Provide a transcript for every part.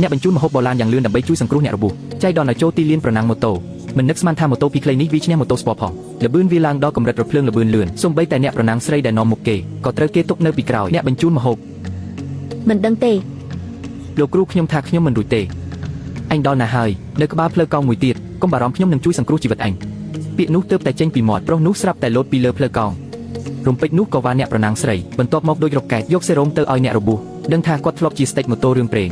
អ្នកបញ្ជូនម្ហូបបូឡានយ៉ាងលឿនដើម្បីជួយសង្គ្រោះអ្នករបួសចៃដន្យឲ្យចូលទីលានប្រណាំងម៉ូតូមិននឹកស្មានថាម៉ូតូពីរខ្លីនេះវាឈ្នះម៉ូតូស្ពតផងល្បឿនវាឡើងដល់កម្រិតរថភ្លើងល្បឿនលឿនសូម្បីតែអ្នកប្រណាំងស្រីដែលនាំមុខគេក៏ត្រូវគេទុកនៅពីក្រោយអ្នកបញ្ជូនម្ហូបមិនដឹងទេលោកគ្រូខ្ញុំថាខ្ញុំមិនរួចទេអញដល់ណាហើយនៅក្បាលផ្លូវកង់មួយទៀតកុំបារម្ភខ្ញុំនឹងជួយសង្គ្រោះជីវិតអញពាក្យនោះទើបតែចេញពីមាត់ប្រុសនោះស្រាប់តែលោតពីលើផ្លូវកង់រំពេចនោះក៏វ៉ាអ្នកប្រណាំងស្រីបន្ទាប់មកដូចរកកែតយកសេរ៉ូមទៅឲ្យអ្នករបួសដឹងថាគាត់ធ្លាប់ជាស្តេចម៉ូតូរឿងព្រេង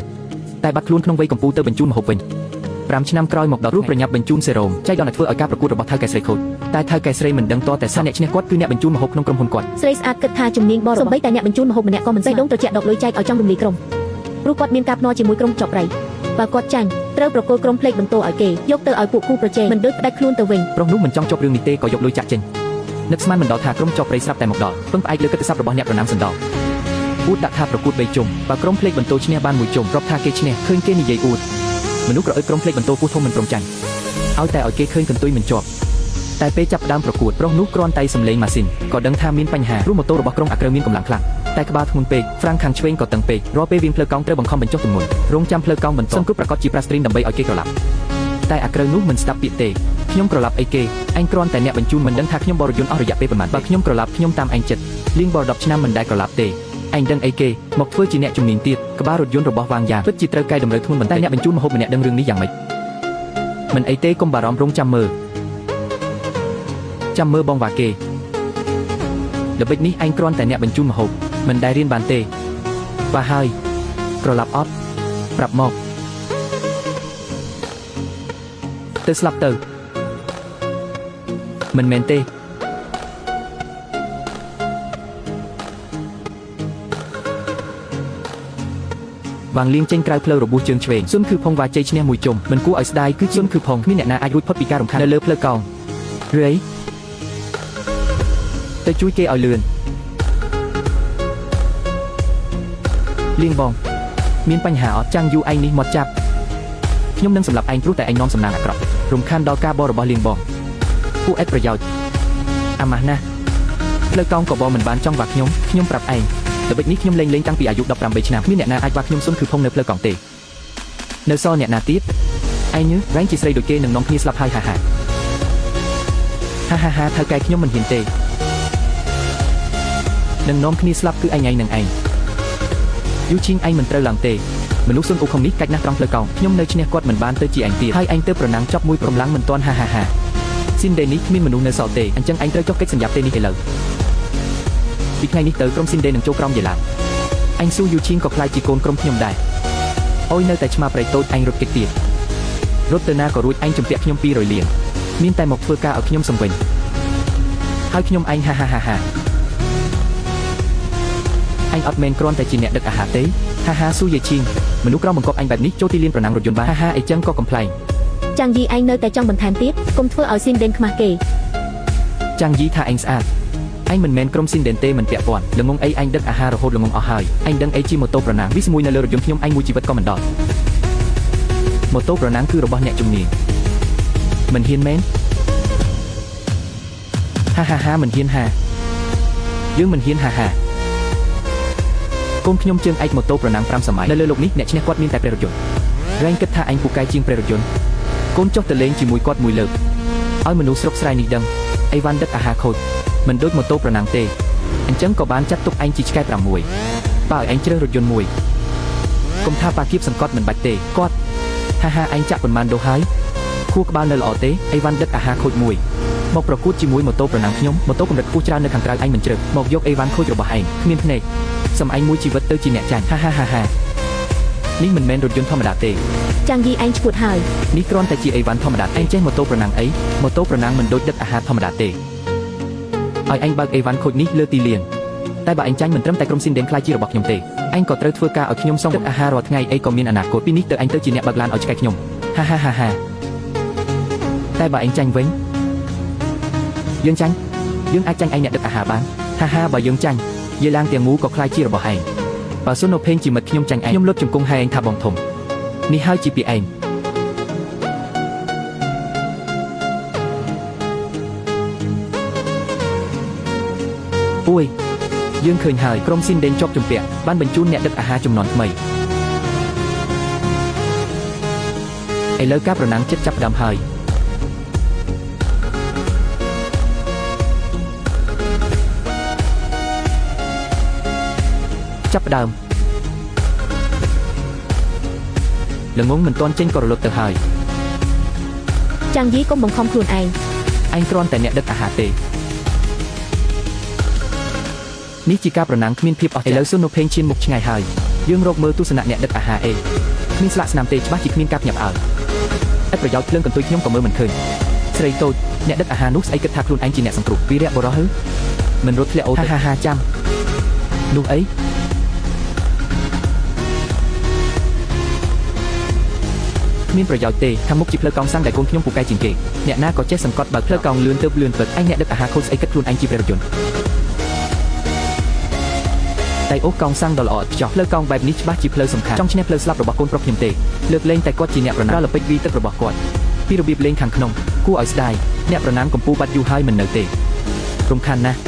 តែបាត់ខ្លួនក្នុងវ័យកំពូលទៅបញ្ជូនម្ហូបវិញ5ឆ្នាំក្រោយមកដល់រូបប្រញាប់បញ្ជូនសេរ៉ូមចៃដន្យធ្វើឲ្យការប្រកួតរបស់ថៅកែស្រីខូចតែថៅកែស្រីមិនដឹងតតែសាអ្នកឈ្នះគាត់គឺអ្នកបញ្ជូនម្ហូបក្នុងក្រុមហ៊ុនគាត់ស្រីស្អាតគិតថាជំនាញបរសំបីតែអ្នកបញ្ជូនម្ហូបម្នាក់ក៏មិនស្អីដងត្រជាក់ដកលុយចែកឲ្យចំរំលាយក្រុមព្រោះគាត់មានការភ្នាល់ជាមួយក្រុមចប់រៃបើគាត់ចាញ់ត្រូវប្រគល់ក្រុមភ្លេចបន្ទោឲ្យគេយកទៅឲ្យពួកគូប្រជែងមិនដូចផ្ដាច់ខ្លួនទៅវិញប្រុសនោះមិនចង់ចប់រឿងនេះទេក៏យកលុយចាក់ចេញនឹកស្មានមិនដល់ថាក្រុមចប់រៃស្រាប់តែមកដល់ពឹងផ្អែកលើកិត្តិស័ព្ទរបស់អ្នកប្រណាំងសណ្ដោអួតដាក់ថាប្រកួត3ជុំបើក្រុមភ្លេចបន្ទោឈ្នះបាន1ជុំរាប់ថាគេឈ្នះឃើញគេនិយាយអួតមនុស្សក្រអើយក្រុមភ្លេចបន្ទោពោះធំមិនព្រមចាញ់ឲ្យតែឲ្យគេឃើញកន្ទុយមិនជាប់តែពេលចាប់ផ្ដើមប្រកួតប្រុសនោះគ្រាន់តែសម្លេងម៉ាស៊ីនក៏ដឹងថាមានបញ្ហាព្រោះម៉ូតូរបស់ក្រុងអាក្រៅមានកម្លាំងខ្លាំងតែក្បាលធ្ងន់ពេកហ្វ្រាំងខាងឆ្វេងក៏តឹងពេករាល់ពេលវាងផ្លូវកង់ត្រូវបង្ខំបញ្ចុះទម្ងន់រងចាំផ្លូវកង់បន្តសង្គ្រោះប្រកាសជាប្រាស្ទ្រីនដើម្បីឲ្យគេក្រឡាប់តែអាក្រៅនោះមិនស្ដាប់ពាក្យទេខ្ញុំក្រឡាប់អីគេអញគ្រាន់តែអ្នកបញ្ជូនមិនដឹងថាខ្ញុំបរយន្តអស់រយៈពេលប៉ុន្មានបើខ្ញុំក្រឡាប់ខ្ញុំតាមអញចិត្តលៀងបរ10ឆ្នាំមិនដែលក្រឡាប់ទេអញដឹងអីគេមកធ្វើជាអ្នកជំនាញទៀតក្បាលរថយន្តរបស់វាងយ៉ាងពិតជាត្រូវកែតម្រូវធ្ងន់ប៉ុន្តែអ្នកបញ្ជូនម្ហូបម្នាក់ដឹងរឿងនេះយ៉ាងម៉េចមិនអីទេកុំបារម្ភរងចាំមើលបងវ៉ាគេល្បិចនេះអញគ្រាន់តែអ្នកបញ្ជូនម្ហូបមិនដែលរៀនបានទេបាទហើយក្រឡាប់អត់ប្រាប់មកទៅស្លាប់ទៅមិនមែនទេវាងលៀងចេញក្រៅផ្លូវរបួសជើងឆ្វេងស៊ុនគឺផុងវ៉ាជ័យឈ្នះមួយជុំមិនគួរឲ្យស្ដាយគឺស៊ុនគឺផុងគ្មានអ្នកណាអាចរួចផុតពីការរំខាននៅលើផ្លូវកង់ឬអីទៅជួយគេឲ្យលឿនលៀងបងមានបញ្ហាអត់ចាំងយូឯងនេះមកចាប់ខ្ញុំនឹងសម្លាប់ឯងព្រោះតែឯងនាំសំណាងអាក្រក់រំខានដល់ការបររបស់លៀងបងពួកអេតប្រយោជន៍អាម៉ាស់ណាស់ផ្លូវកង់ក៏បងមិនបានចង់វ៉ាខ្ញុំប្រាប់ឯងល្បិចនេះខ្ញុំលេងតាំងពីអាយុ18ឆ្នាំគ្មានអ្នកណាអាចវ៉ាខ្ញុំស៊ុនគឺផុងនៅផ្លូវកង់ទេនៅសល់អ្នកណាទៀតឯងញើវែងជាស្រីដូចគេនឹងនាំគ្នាស្លាប់ហើយហាថៅកែខ្ញុំមិនហ៊ានទេនឹងនាំគ្នាស្លាប់គឺឯងនឹងឯងយូឈីងឯងមិនត្រូវឡើងទេមនុស្សស៊ុនអ៊ូខុងនេះកាច់ណាស់ត្រង់ផ្លូវកង់ខ្ញុំនៅឈ្នះគាត់មិនបានទៅជាឯងទៀតហើយឯងទៅប្រណាំងចប់មួយប្រំឡាំងមិនទាន់ហាស៊ីនដេនេះគ្មានមនុស្សនៅសល់ទេអញ្ចឹងឯងត្រូវចុះកិច្ចសន្យាផ្ទៃនេះឥឡូវពីថ្ងៃនេះទៅក្រុមស៊ីនដេនឹងចូលក្រោមយេឡានអញស៊ូយូឈីងក៏ខ្លាចជាកូនក្រុមខ្ញុំដែរអូយនៅតែឆ្មាប្រៃតូចអញរត់គេចទៀតរត់ទៅណាក៏រួចអញជំពាក់ខ្ញុំ200លានមានតែមកធ្វើការឲ្យខ្ញុំសំវិញហើយខ្ញុំឯងហាអញអត់មែនគ្រាន់តែជាអ្នកដឹកអាហារទេស៊ូយេឈីងមនុស្សក្របង្កប់អញបែបនេះចូលទីលានប្រណាំងរថយន្តបានអីចឹងក៏កំ pl ែងចាំងយីឯងនៅតែចង់បន្ថែមទៀតកុំធ្វើឲ្យស៊ីនដេនខ្មាស់គេចាំងយីថាឯងស្អាតឯងមិនមែនក្រុមស៊ីនដេនទេមិនពាក់ព័ន្ធល្ងងអីឯងដឹកអាហាររហូតល្ងងអស់ហើយឯងដឹងអីជាម៉ូតូប្រណាំងវាស្មួយនៅលើរថយន្តខ្ញុំឯងមួយជីវិតក៏មិនដល់ម៉ូតូប្រណាំងគឺរបស់អ្នកជំនាញមិនហ៊ានមែនមិនហ៊ានយើងមិនហ៊ានកូនខ្ញុំជើងឯកម៉ូតូប្រណាំង5សម័យនៅលើលោកនេះអ្នកឈ្នះគាត់មានតែព្រះរថយន្តរ៉ែងគិតថាឯងពូកែជាងព្រះរថយន្តកូនចុះទៅលេងជាមួយគាត់មួយលើកឲ្យមនុស្សស្រុកស្រែនេះដឹងអីវ៉ាន់ដឹកអាហារខូចមិនដូចម៉ូតូប្រណាំងទេអញ្ចឹងក៏បានចាត់ទុកឯងជាឆ្កែ6បើឲ្យឯងជ្រើសរថយន្តមួយកុំថាប៉ាគៀបសង្កត់មិនបាច់ទេគាត់ឯងចាក់ប៉ុន្មានដូហើយខួរក្បាលនៅល្អទេអីវ៉ាន់ដឹកអាហារខូចមួយមកប្រកួតជាមួយម៉ូតូប្រណាំងខ្ញុំម៉ូតូកម្រិតខ្ពស់ច្រើននៅខាងក្រៅឯងមិនជ្រើសមកយកអីវ៉ាន់ខូចរបស់ឯងគ្មានភ្នែកសំឯងមួយជីវិតទៅជាអ្នកចាញ់នេះមិនមែនរថយន្តធម្មតាទេចាំងយីឯងឈួតហើយនេះគ្រាន់តែជាអីវ៉ាន់ធម្មតាឯងចេះម៉ូតូប្រណាំងអីម៉ូតូប្រណាំងមិនដូចដឹកអាហារធម្មតាទេឲ្យឯងបើកអីវ៉ាន់ខូចនេះលើទីលានតែបើឯងចាញ់មិនត្រឹមតែក្រុមស៊ីនដេនខ្លាចជារបស់ខ្ញុំទេឯងក៏ត្រូវធ្វើការឲ្យខ្ញុំសងទឹកអាហាររាល់ថ្ងៃអីក៏មានអនាគតពីនេះទៅឯងទៅជាអ្នកបើកឡានឲ្យឆ្កែខ្ញុំតែបើឯងចាញ់វិញយើងអាចចាញ់ឯងអ្នកដឹកអាហារបានបើយើងចាញ់យេឡាងទាំងមូលក៏ខ្លាចជារបស់ឯងបើស៊ុនអូផេងជាមិត្តខ្ញុំចាញ់ឯងខ្ញុំលុតជង្គង់ហើយឯងថាបងធំនេះហើយជាពាក្យឯងអូយយើងឃើញហើយក្រុមស៊ីនដេនជាប់ជំពាក់បានបញ្ជូនអ្នកដឹកអាហារចំនួនថ្មី ឥឡូវការប្រណាំងចិត្តចាប់ផ្ដើមហើយចាប់ផ្ដើមល្ងងមិនទាន់ចេញក៏រលត់ទៅហើយ ចាំងយីកុំបង្ខំខ្លួនឯង ឯងគ្រាន់តែអ្នកដឹកអាហារទេនេះជាការប្រណាំងគ្មានភាពអស្ចារ្យឥឡូវស៊ុននូផេងឈានមុខឆ្ងាយហើយយើងរកមើលទស្សនៈអ្នកដឹកអាហារគ្មានស្លាកស្នាមទេច្បាស់ជាគ្មានការភ្ញាក់ផ្អើលឥតប្រយោជន៍ភ្លើងកន្ទុយខ្ញុំក៏មើលមិនឃើញស្រីតូចអ្នកដឹកអាហារនោះស្អីគិតថាខ្លួនឯងជាអ្នកសង្គ្រោះវីរៈបុរសហឺមិនរត់ធ្លាក់អូហាចាំនោះអីគ្មានប្រយោជន៍ទេខាងមុខជាផ្លូវកង់សាំងដែលកូនខ្ញុំពូកែជាងគេអ្នកណាក៏ចេះសង្កត់បើកផ្លូវកង់លឿនទៅលឿនពិតឯងអ្នកដឹកអាហារខូចស្អីគិតខ្លួនឯងជាព្រះរយន្តតែអូកង់សាំងដ៏ល្អឥតខ្ចោះផ្លូវកង់បែបនេះច្បាស់ជាផ្លូវសំខាន់ចង់ឈ្នះផ្លូវស្លាប់របស់កូនប្រុសខ្ញុំទេលើកលែងតែគាត់ជាអ្នកប្រណាំងលពេចវីទឹករបស់គាត់ពីរបៀបលេងខាងក្នុងគួរឲ្យស្ដាយអ្នកប្រណាំងកំពូលបាត់យូរហើយមិននៅទេរំខានណាស់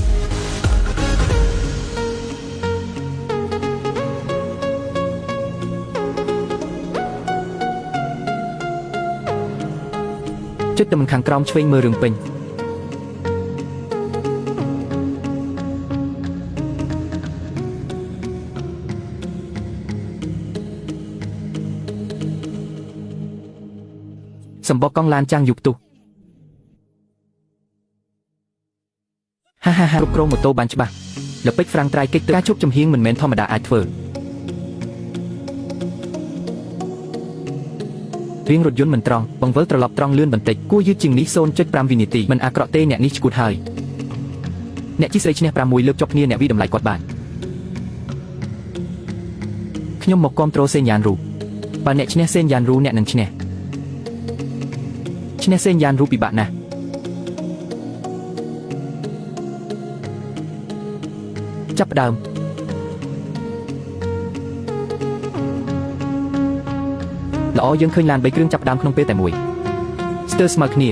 ចុចទៅមិនខាងក្រោមឆ្វេងមើលរឿងពេញសម្បកកង់ឡានចាំងយុគទុះហាគ្រប់គ្រងម៉ូតូបានច្បាស់លពេចហ្វ្រាំងត្រៃកិច្ចការជប់ចំហៀងមិនមែនធម្មតាអាចធ្វើរៀងរថយន្តមិនត្រង់បង្វិលត្រឡប់ត្រង់លឿនបន្តិចគួរយឺតជាងនេះ 0.5 វិនាទីមិនអាក្រក់ទេអ្នកនេះឈួតហើយអ្នកជិះស្រីឈ្នះ6លើកជាប់គ្នាអ្នកវិតម្លៃគាត់បានខ្ញុំមកគាំទ្រសេនយ៉ានរូបើអ្នកឈ្នះសេនយ៉ានរូអ្នកនឹងឈ្នះសេនយ៉ានរូពិបាកណាស់ចាប់ផ្ដើមល្អយើងឃើញឡាន3គ្រឿងចាប់ផ្ដើមក្នុងពេលតែមួយស្ទើរស្មើគ្នា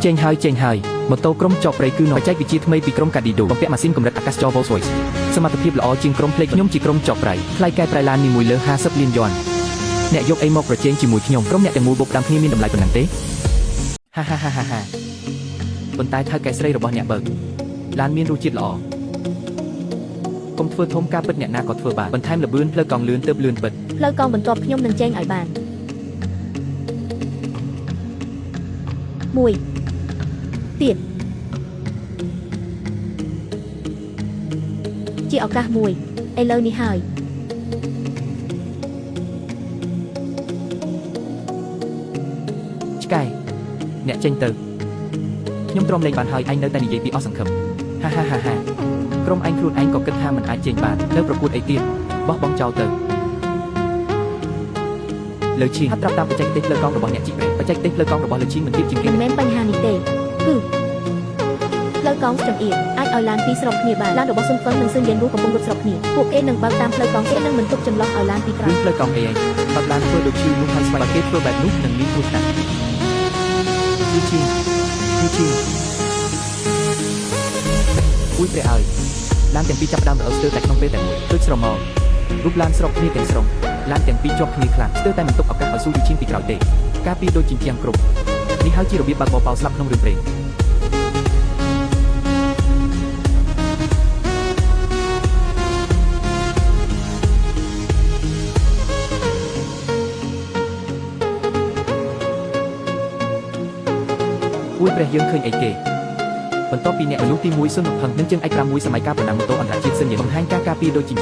ចេញហើយម៉ូតូក្រុមចបព្រៃគឺបច្ចេកវិទ្យាថ្មីពីក្រុមកាឌីដូបំពាក់ម៉ាស៊ីនកម្រិតអាកាសចរ Rolls-Royce សមត្ថភាពល្អជាងក្រុមភ្លេចខ្ញុំជាក្រុមចបព្រៃថ្លៃកែប្រែឡាននីមួយលើ50លានយ៉នអ្នកយកអីមកប្រជែងជាមួយខ្ញុំក្រុមអ្នកទាំងមូលបូកផ្ដាំគ្នាមានតម្លៃប៉ុណ្ណឹងទេហាប៉ុន្តែថៅកែស្រីរបស់អ្នកបើកឡានមានរសជាតិល្អកុំធ្វើធំការពិតអ្នកណាក៏ធ្វើបានបន្ថែមលបឿនផ្លូវកង់លឿនទៅលឿនពិតផ្លូវកង់បន្ទាប់ខ្ញុំនឹងចេញឲ្យបានមួយទៀតជាឱកាសមួយឥឡូវនេះហើយឆ្កែអ្នកចេញទៅខ្ញុំទ្រាំលេងបានហើយឯងនៅតែនិយាយពីអស់សង្ឃឹមហាក្រុមឯងខ្លួនឯងក៏គិតថាមិនអាចចេញបាននៅប្រកួតអីទៀតបោះបង់ចោលទៅលើឈីងហាត់ត្រាប់តាមបច្ចេកទេសផ្លូវកង់របស់អ្នកជីកប្រេបច្ចេកទេសផ្លូវកង់របស់លើឈីងមិនទៀតជាងគេមិនមែនបញ្ហានេះទេគឺផ្លូវកង់ចំអៀតអាចឲ្យឡានពីរស្របគ្នាបានឡានរបស់ស៊ុនហ្វឹងនិងស៊ឿនយ៉ានរូកំពុងរត់ស្របគ្នាពួកគេនឹងបើកតាមផ្លូវកង់គេនឹងមិនទុកចន្លោះឲ្យឡានពីរក្រោយផ្លូវកង់អីបើកឡានធ្វើដូចឈីនោះហើយស្វែងបើគេធ្វើបែបនោះនឹងមានគ្រោះថ្នាក់យូឈីងអ៊ុយព្រះអើយឡានទាំងពីរចាប់ផ្ដើមរអិលស្ទើរតែក្នុងពេលតែមួយដូចស្រមោលរូបឡានស្របគ្នាទាំងស្រុងឡានទាំងពីរជាប់គ្នាខ្លាំងស្ទើរតែមិនទុកឱកាសឲ្យស៊ូយូឈីងពីក្រោយទេការពីដូចជាជាងគ្រប់នេះហើយជារបៀបបើកបោប៉ោស្លាប់ក្នុងរឿងព្រេងអ៊ុយព្រះយើងឃើញអីគេបន្ទាប់ពីអ្នកមនុស្សទី1ស៊ុនផឹងនិងជើងឯក6សម័យការប្រណាំងម៉ូតូអន្តរជាតិសិនជាបង្ហាញការការពារដូចជាង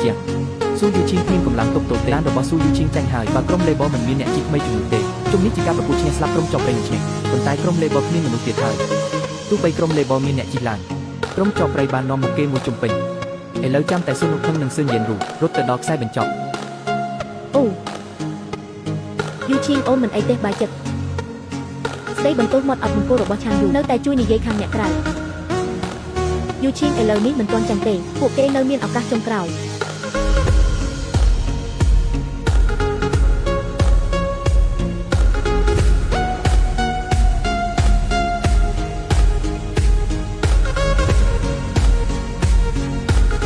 ស៊ូយូឈីងគ្មានកម្លាំងទប់ទល់ទេឡានរបស់ស៊ូយូឈីងចាញ់ហើយបើក្រុម Labor មិនមានអ្នកជិះថ្មីជំនួសទេជុំនេះជាការប្រកួតឈ្នះស្លាប់ក្រុមចបព្រៃនឹងឈ្នះប៉ុន្តែក្រុម Labor គ្មានមនុស្សទៀតហើយទោះបីក្រុម Labor មានអ្នកជិះឡានក្រុមចបព្រៃបាននាំមកគេមួយជុំពេញឥឡូវចាំតែស៊ុននូផឹងនិងស៊ឿនយ៉ានរូរត់ទៅដល់ខ្សែបញ្ចប់អូយូឈីងអូនមិនអីទេបាយចិត្តស្ដីបន្ទោសមាត់អត់មង្គលរបស់ឆានយូនៅតែជួយនិយាយខាងអ្នកក្រៅយូឈីងឥឡូវនេះមិនទាន់ចាំទេពួកគេនៅមានឱកាសចុងក្រោយ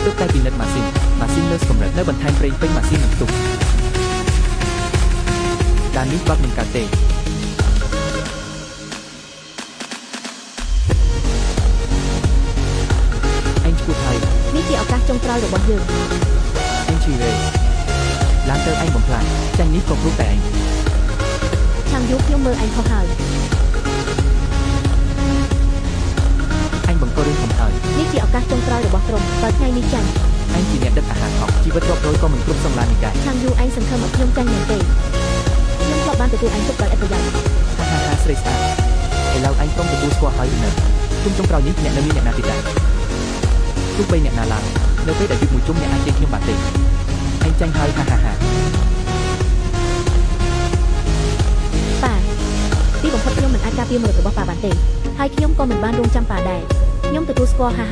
ទើបតែពិនិត្យម៉ាស៊ីនលើសកម្រិតនៅបន្ថែមប្រេងពេញម៉ាស៊ីននឹងទុកដាននេះបាត់មិនកើតទេអញឈួតហើយ នេះជាឱកាសចុងក្រោយរបស់យើង អញឈឺរេឡើងទៅអញបំផ្លាញចាញ់នេះក៏ព្រោះតែអញ ឆាំងយូខ្ញុំមើលឯងខុសហើយ អញបង្ករឿងខំហើយ នេះជាឱកាសចុងក្រោយរបស់ក្រុមបើថ្ងៃនេះចាញ់ អញជាអ្នកដឹកអាហារខំជីវិតរាប់រយក៏មិនគ្រប់សង្លាននេះដែរ ឆាំងយូឯងសង្ឃឹមឲ្យខ្ញុំចាញ់មែនទេខ្ញុំធ្លាប់បានទទួលអញទុកដោយឥតប្រយោជន៍ ហាស្រីស្អាតឥឡូវអញព្រមទទួលស្គាល់ហើយនៅជុំចុងក្រោយនេះអ្នកនៅមានអ្នកណាទៀតដែរទោះបីអ្នកណាឡើងនៅពេលដែលយឺតមួយជុំអ្នកអាចជេរខ្ញុំបានទេអញចាញ់ហើយហាប៉ាទីបំផុតខ្ញុំមិនអាចការពារមរតករបស់ប៉ាបានទេហើយខ្ញុំក៏មិនបានរងចាំប៉ាដែរខ្ញុំទទួលស្គាល់ហា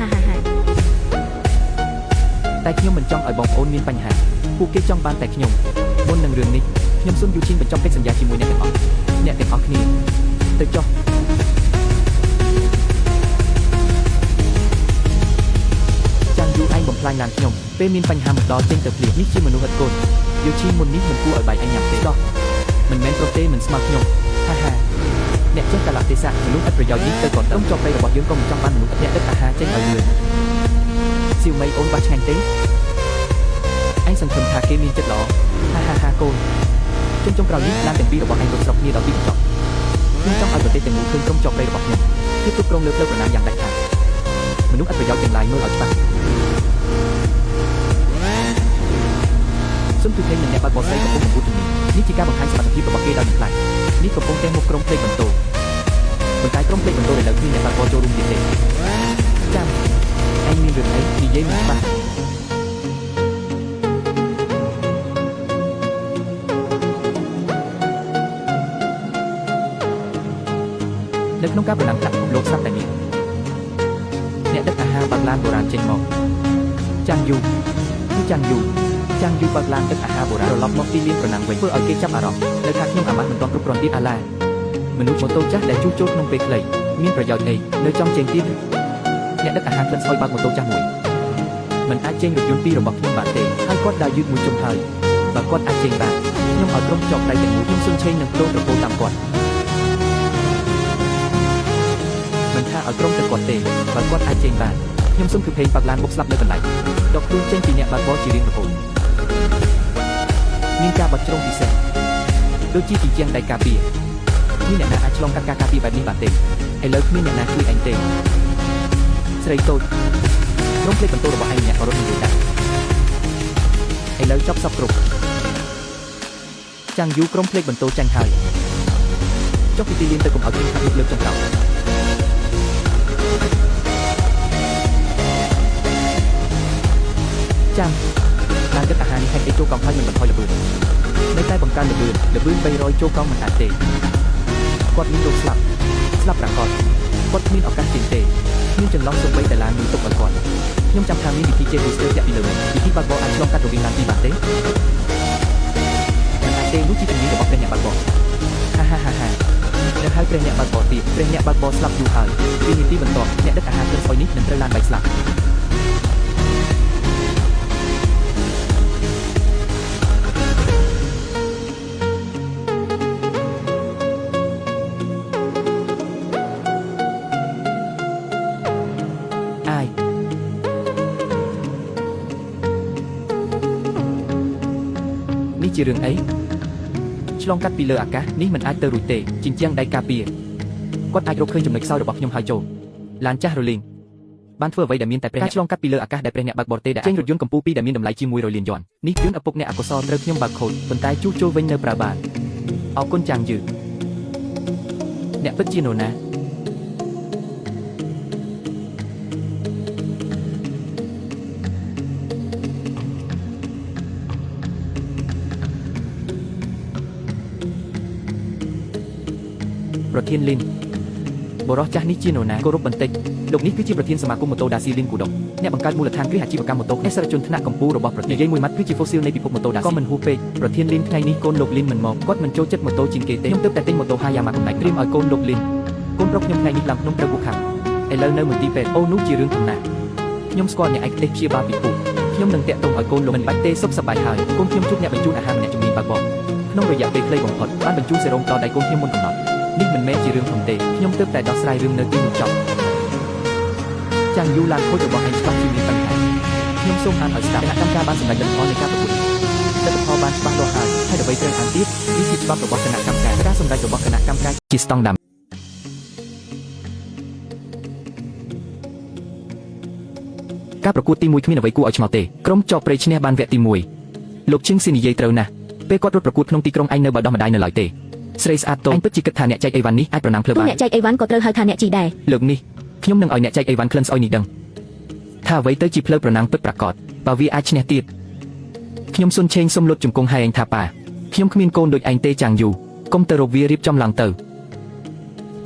តែខ្ញុំមិនចង់ឲ្យបងប្អូនមានបញ្ហាពួកគេចង់បានតែខ្ញុំមុននឹងរឿងនេះខ្ញុំសូមយូជីនបញ្ចប់កិច្ចសន្យាជាមួយអ្នកទាំងអស់គ្នាទៅចុះចាំយូឯងបំផ្លាញឡានខ្ញុំពេលមានបញ្ហាមកដល់ចេញទៅភ្លាមនេះជាមនុស្សឥតកូនយូជីនមុននេះមិនគួរឲ្យបាយអញញ៉ាំទេដោះមិនមែនប្រុសទេមិនស្មើខ្ញុំអ្នកចេះកាលៈទេសៈមនុស្សឥតប្រយោជន៍នេះទៅcònត្រឹមជាប់ដៃរបស់យើងក៏មិនចង់បានមនុស្សអ្នកដឹកអាហារចេញឲ្យលឿនសៀវមីអូនបាឆ្ងាញ់ទេអញសង្ឃឹមថាគេមានចិត្តល្អកូនចុងក្រោយនេះឡានទាំងពីររបស់អញរត់ស្រុកគ្នាដល់ទីបញ្ចប់ខ្ញុំចង់ឲ្យប្រទេសទាំងមូលឃើញក្រុមជាប់ដៃរបស់ខ្ញុំគឺគ្រប់គ្រងលើផ្លូវប្រណាំងយ៉ាងដាច់ខាតមនុស្សឥតប្រយោជន៍ទាំងឡាយមើលឲ្យច្បាស់សុំទូភ្លេងនឹងអ្នកបើកបរស្រីកំពុងបង្រួតជំនាញនេះជាការបង្ហាញសមត្ថភាពរបស់គេដោយមិនខ្លាចនេះកំពុងតែមុខក្រុមភ្លេងបន្ទោប៉ុន្តែក្រុមភ្លេងបន្ទោឥឡូវគ្មានអ្នកបើកបរចូលរួមទៀតទេចាំអញមានរឿងអីនិយាយមិនច្បាស់នៅក្នុងការប្រណាំងកាត់ពិភពលោកស្រាប់តែមានអ្នកដឹកអាហារបើកឡានបុរាណចេញមកចាំយូបើកឡានដឹកអាហារបុរាណត្រឡប់មកទីលានប្រណាំងវិញធ្វើឲ្យគេចាប់អារម្មណ៍នៅថាខ្ញុំអាម៉ាស់មិនទាន់គ្រប់គ្រាន់ទៀតអាឡាមនុស្សម៉ូតូចាស់ដែលជួសជុលក្នុងពេលខ្លីមានប្រយោជន៍អីនៅចំចេញទៀតអ្នកដឹកអាហារក្លិនស្អុយបើកម៉ូតូចាស់មួយមិនអាចចេញរថយន្តពីររបស់ខ្ញុំបានទេហើយគាត់ដើរយឺតមួយជុំហើយបើគាត់អាចចេញបានខ្ញុំឲ្យក្រុមជាប់ដៃទាំងមូលខ្ញុំសុំឆេងនឹងប្លូត្រពោតាមគាត់មិនថាឲ្យក្រុមទៅគាត់ទេបើគាត់អាចចេញបានខ្ញុំសុំគឺភេងបើកឡានបុកស្លាប់នៅកន្លែងដកខ្លួនចេញពីអ្នកបើកបរជារៀងរហូតមានការបាត់ជ្រុងពិសេសដូចជាទីជាងដៃការពារមានអ្នកណាអាចឆ្លងកាត់ការការពារបែបនេះបានទេឥឡូវគ្មានអ្នកណាជួយអញទេស្រីតូចក្រុមភ្លេចបន្ទោរបស់ឯងអ្នកក៏រត់និយាយដែរឥឡូវចប់សពគ្រប់ចាំងយូក្រុមភ្លេចបន្ទោចាញ់ហើយចុះពីទីលានទៅកុំឲ្យគេខាត់លើកចុងក្រោយចាំឡានដឹកអាហារនេះហេតុអីចូលកង់ហើយមិនបន្ថយល្បឿននៅតែបង្កើនល្បឿន300ចូលកង់មិនអាចទេគាត់មានលោកស្លាប់ប្រាកដគាត់គ្មានឱកាសចេញទេខ្ញុំចន្លោះសូម្បីតែឡានមួយទុកឲ្យគាត់ខ្ញុំចាំថាមានវិធីជេរ booster តាក់ពីលើវិធីបើកបរអាចឆ្លងកាត់រវាងឡានពីរបានទេមិនអាចទេនោះជាជំនាញរបស់ព្រះអ្នកបើកបរហានៅហើយព្រះអ្នកបើកបរទៀតព្រះអ្នកបើកបរស្លាប់យូរហើយវិនាទីបន្ទាប់អ្នកដឹកអាហារក្លិនស្អុយនេះនឹងត្រូវឡានបែកស្លាប់ជារឿងអីឆ្លងកាត់ពីលើអាកាសនេះមិនអាចទៅរួចទេជញ្ជាំងដៃការពារគាត់អាចរកឃើញចំណុចខ្សោយរបស់ខ្ញុំហើយចូលឡានចាស់រលីងបានធ្វើអ្វីដែលមានតែព្រះអ្នកឆ្លងកាត់ពីលើអាកាសដែលព្រះអ្នកបើកបរទេដែលចេញរថយន្តកម្ពុជា2ដែលមានតម្លៃជា100លានយន់នេះយន្តឪពុកអ្នកអកុសលត្រូវខ្ញុំបើកខូចប៉ុន្តែជួសជុលវិញនៅប្រើបានអរគុណចាំងយឺអ្នកពិតជានរណាប្រធានលីនបរិះចាស់នេះជានរណាគោរពបន្តិចលោកនេះគឺជាប្រធានសមាគមម៉ូតូដាស៊ីលីនគូដុកអ្នកបង្កើតមូលដ្ឋានគ្រឹះអាជីវកម្មម៉ូតូអេសរជនថ្នាក់កម្ពុជារបស់ប្រទេសនិយាយមួយម៉ាត់គឺជា fossil នៃពិភពម៉ូតូដាស៊ីក៏មិនហួសពេកប្រធានលីនថ្ងៃនេះកូនលោកលីនមិនមកគាត់មិនចូលចិត្តម៉ូតូជាងគេទេខ្ញុំទើបតែទិញម៉ូតូ Hayama កំណែកត្រៀមឲ្យកូនលោកលីនកូនប្រុសខ្ញុំថ្ងៃនេះឡើងភ្នំត្រូវគូខាំឥឡូវនៅមន្ទីរពេទ្យអូនោះជារឿងធំណាស់ខ្ញុំស្គាល់អ្នកឯកទេសព្យាបាលពីពូ ខ្ញុំនឹងតាក់ទងឲ្យកូនលោកមិនបាច់ទេសុខសប្បាយហើយកូនខ្ញុំជួបអ្នកបញ្ជូនអាហារម្នាក់ជំនាញបើកបរក្នុងរយៈពេលខ្លីបំផុតបានបញ្ជូនសេរ៉ូមដល់ដៃកូនខ្ញុំមុនកំណត់នេះមិនមែនជារឿងធំទេខ្ញុំទើបតែដោះស្រាយរឿងនៅទីនោះចប់ចាំងយូឡានខូចរបស់ឯងច្បាស់ជាមានបញ្ហាខ្ញុំសូមអានឲ្យស្ដាប់គណៈកម្មការបានសម្រេចលទ្ធផលនៃការប្រកួតលទ្ធផលបានច្បាស់លាស់ហើយហើយអ្វីត្រូវអានទៀតនេះជាច្បាប់របស់គណៈកម្មការសម្រេចរបស់គណៈកម្មការជាស្តង់ដារការប្រកួតទី1គ្មានអ្វីគួរឲ្យឆ្ងល់ទេក្រុមចបព្រៃឈ្នះបានវគ្គទី1លោកឈឹងស៊ីនិយាយត្រូវណាស់ពេលគាត់រត់ប្រកួតក្នុងទីក្រុងឯងនៅបដោះម្ដាយនៅឡើយទេស្រីស្អាតតូចឯងពិតជាគិតថាអ្នកចែកអីវ៉ាន់នេះអាចប្រណាំងភ្លើបានអ្នកចែកអីវ៉ាន់ក៏ត្រូវហៅថាអ្នកជីដែរលើកនេះខ្ញុំនឹងឲ្យអ្នកចែកអីវ៉ាន់ក្លិនស្អុយនេះដឹងថាអ្វីទៅជាភ្លើប្រណាំងពិតប្រាកដបើវាអាចឈ្នះទៀតខ្ញុំសុនឆេងសុំលុតជង្គង់ឲ្យឯងថាប៉ាខ្ញុំគ្មានកូនដូចឯងទេចាំងយូកុំទៅរកវារៀបចំឡើងទៅ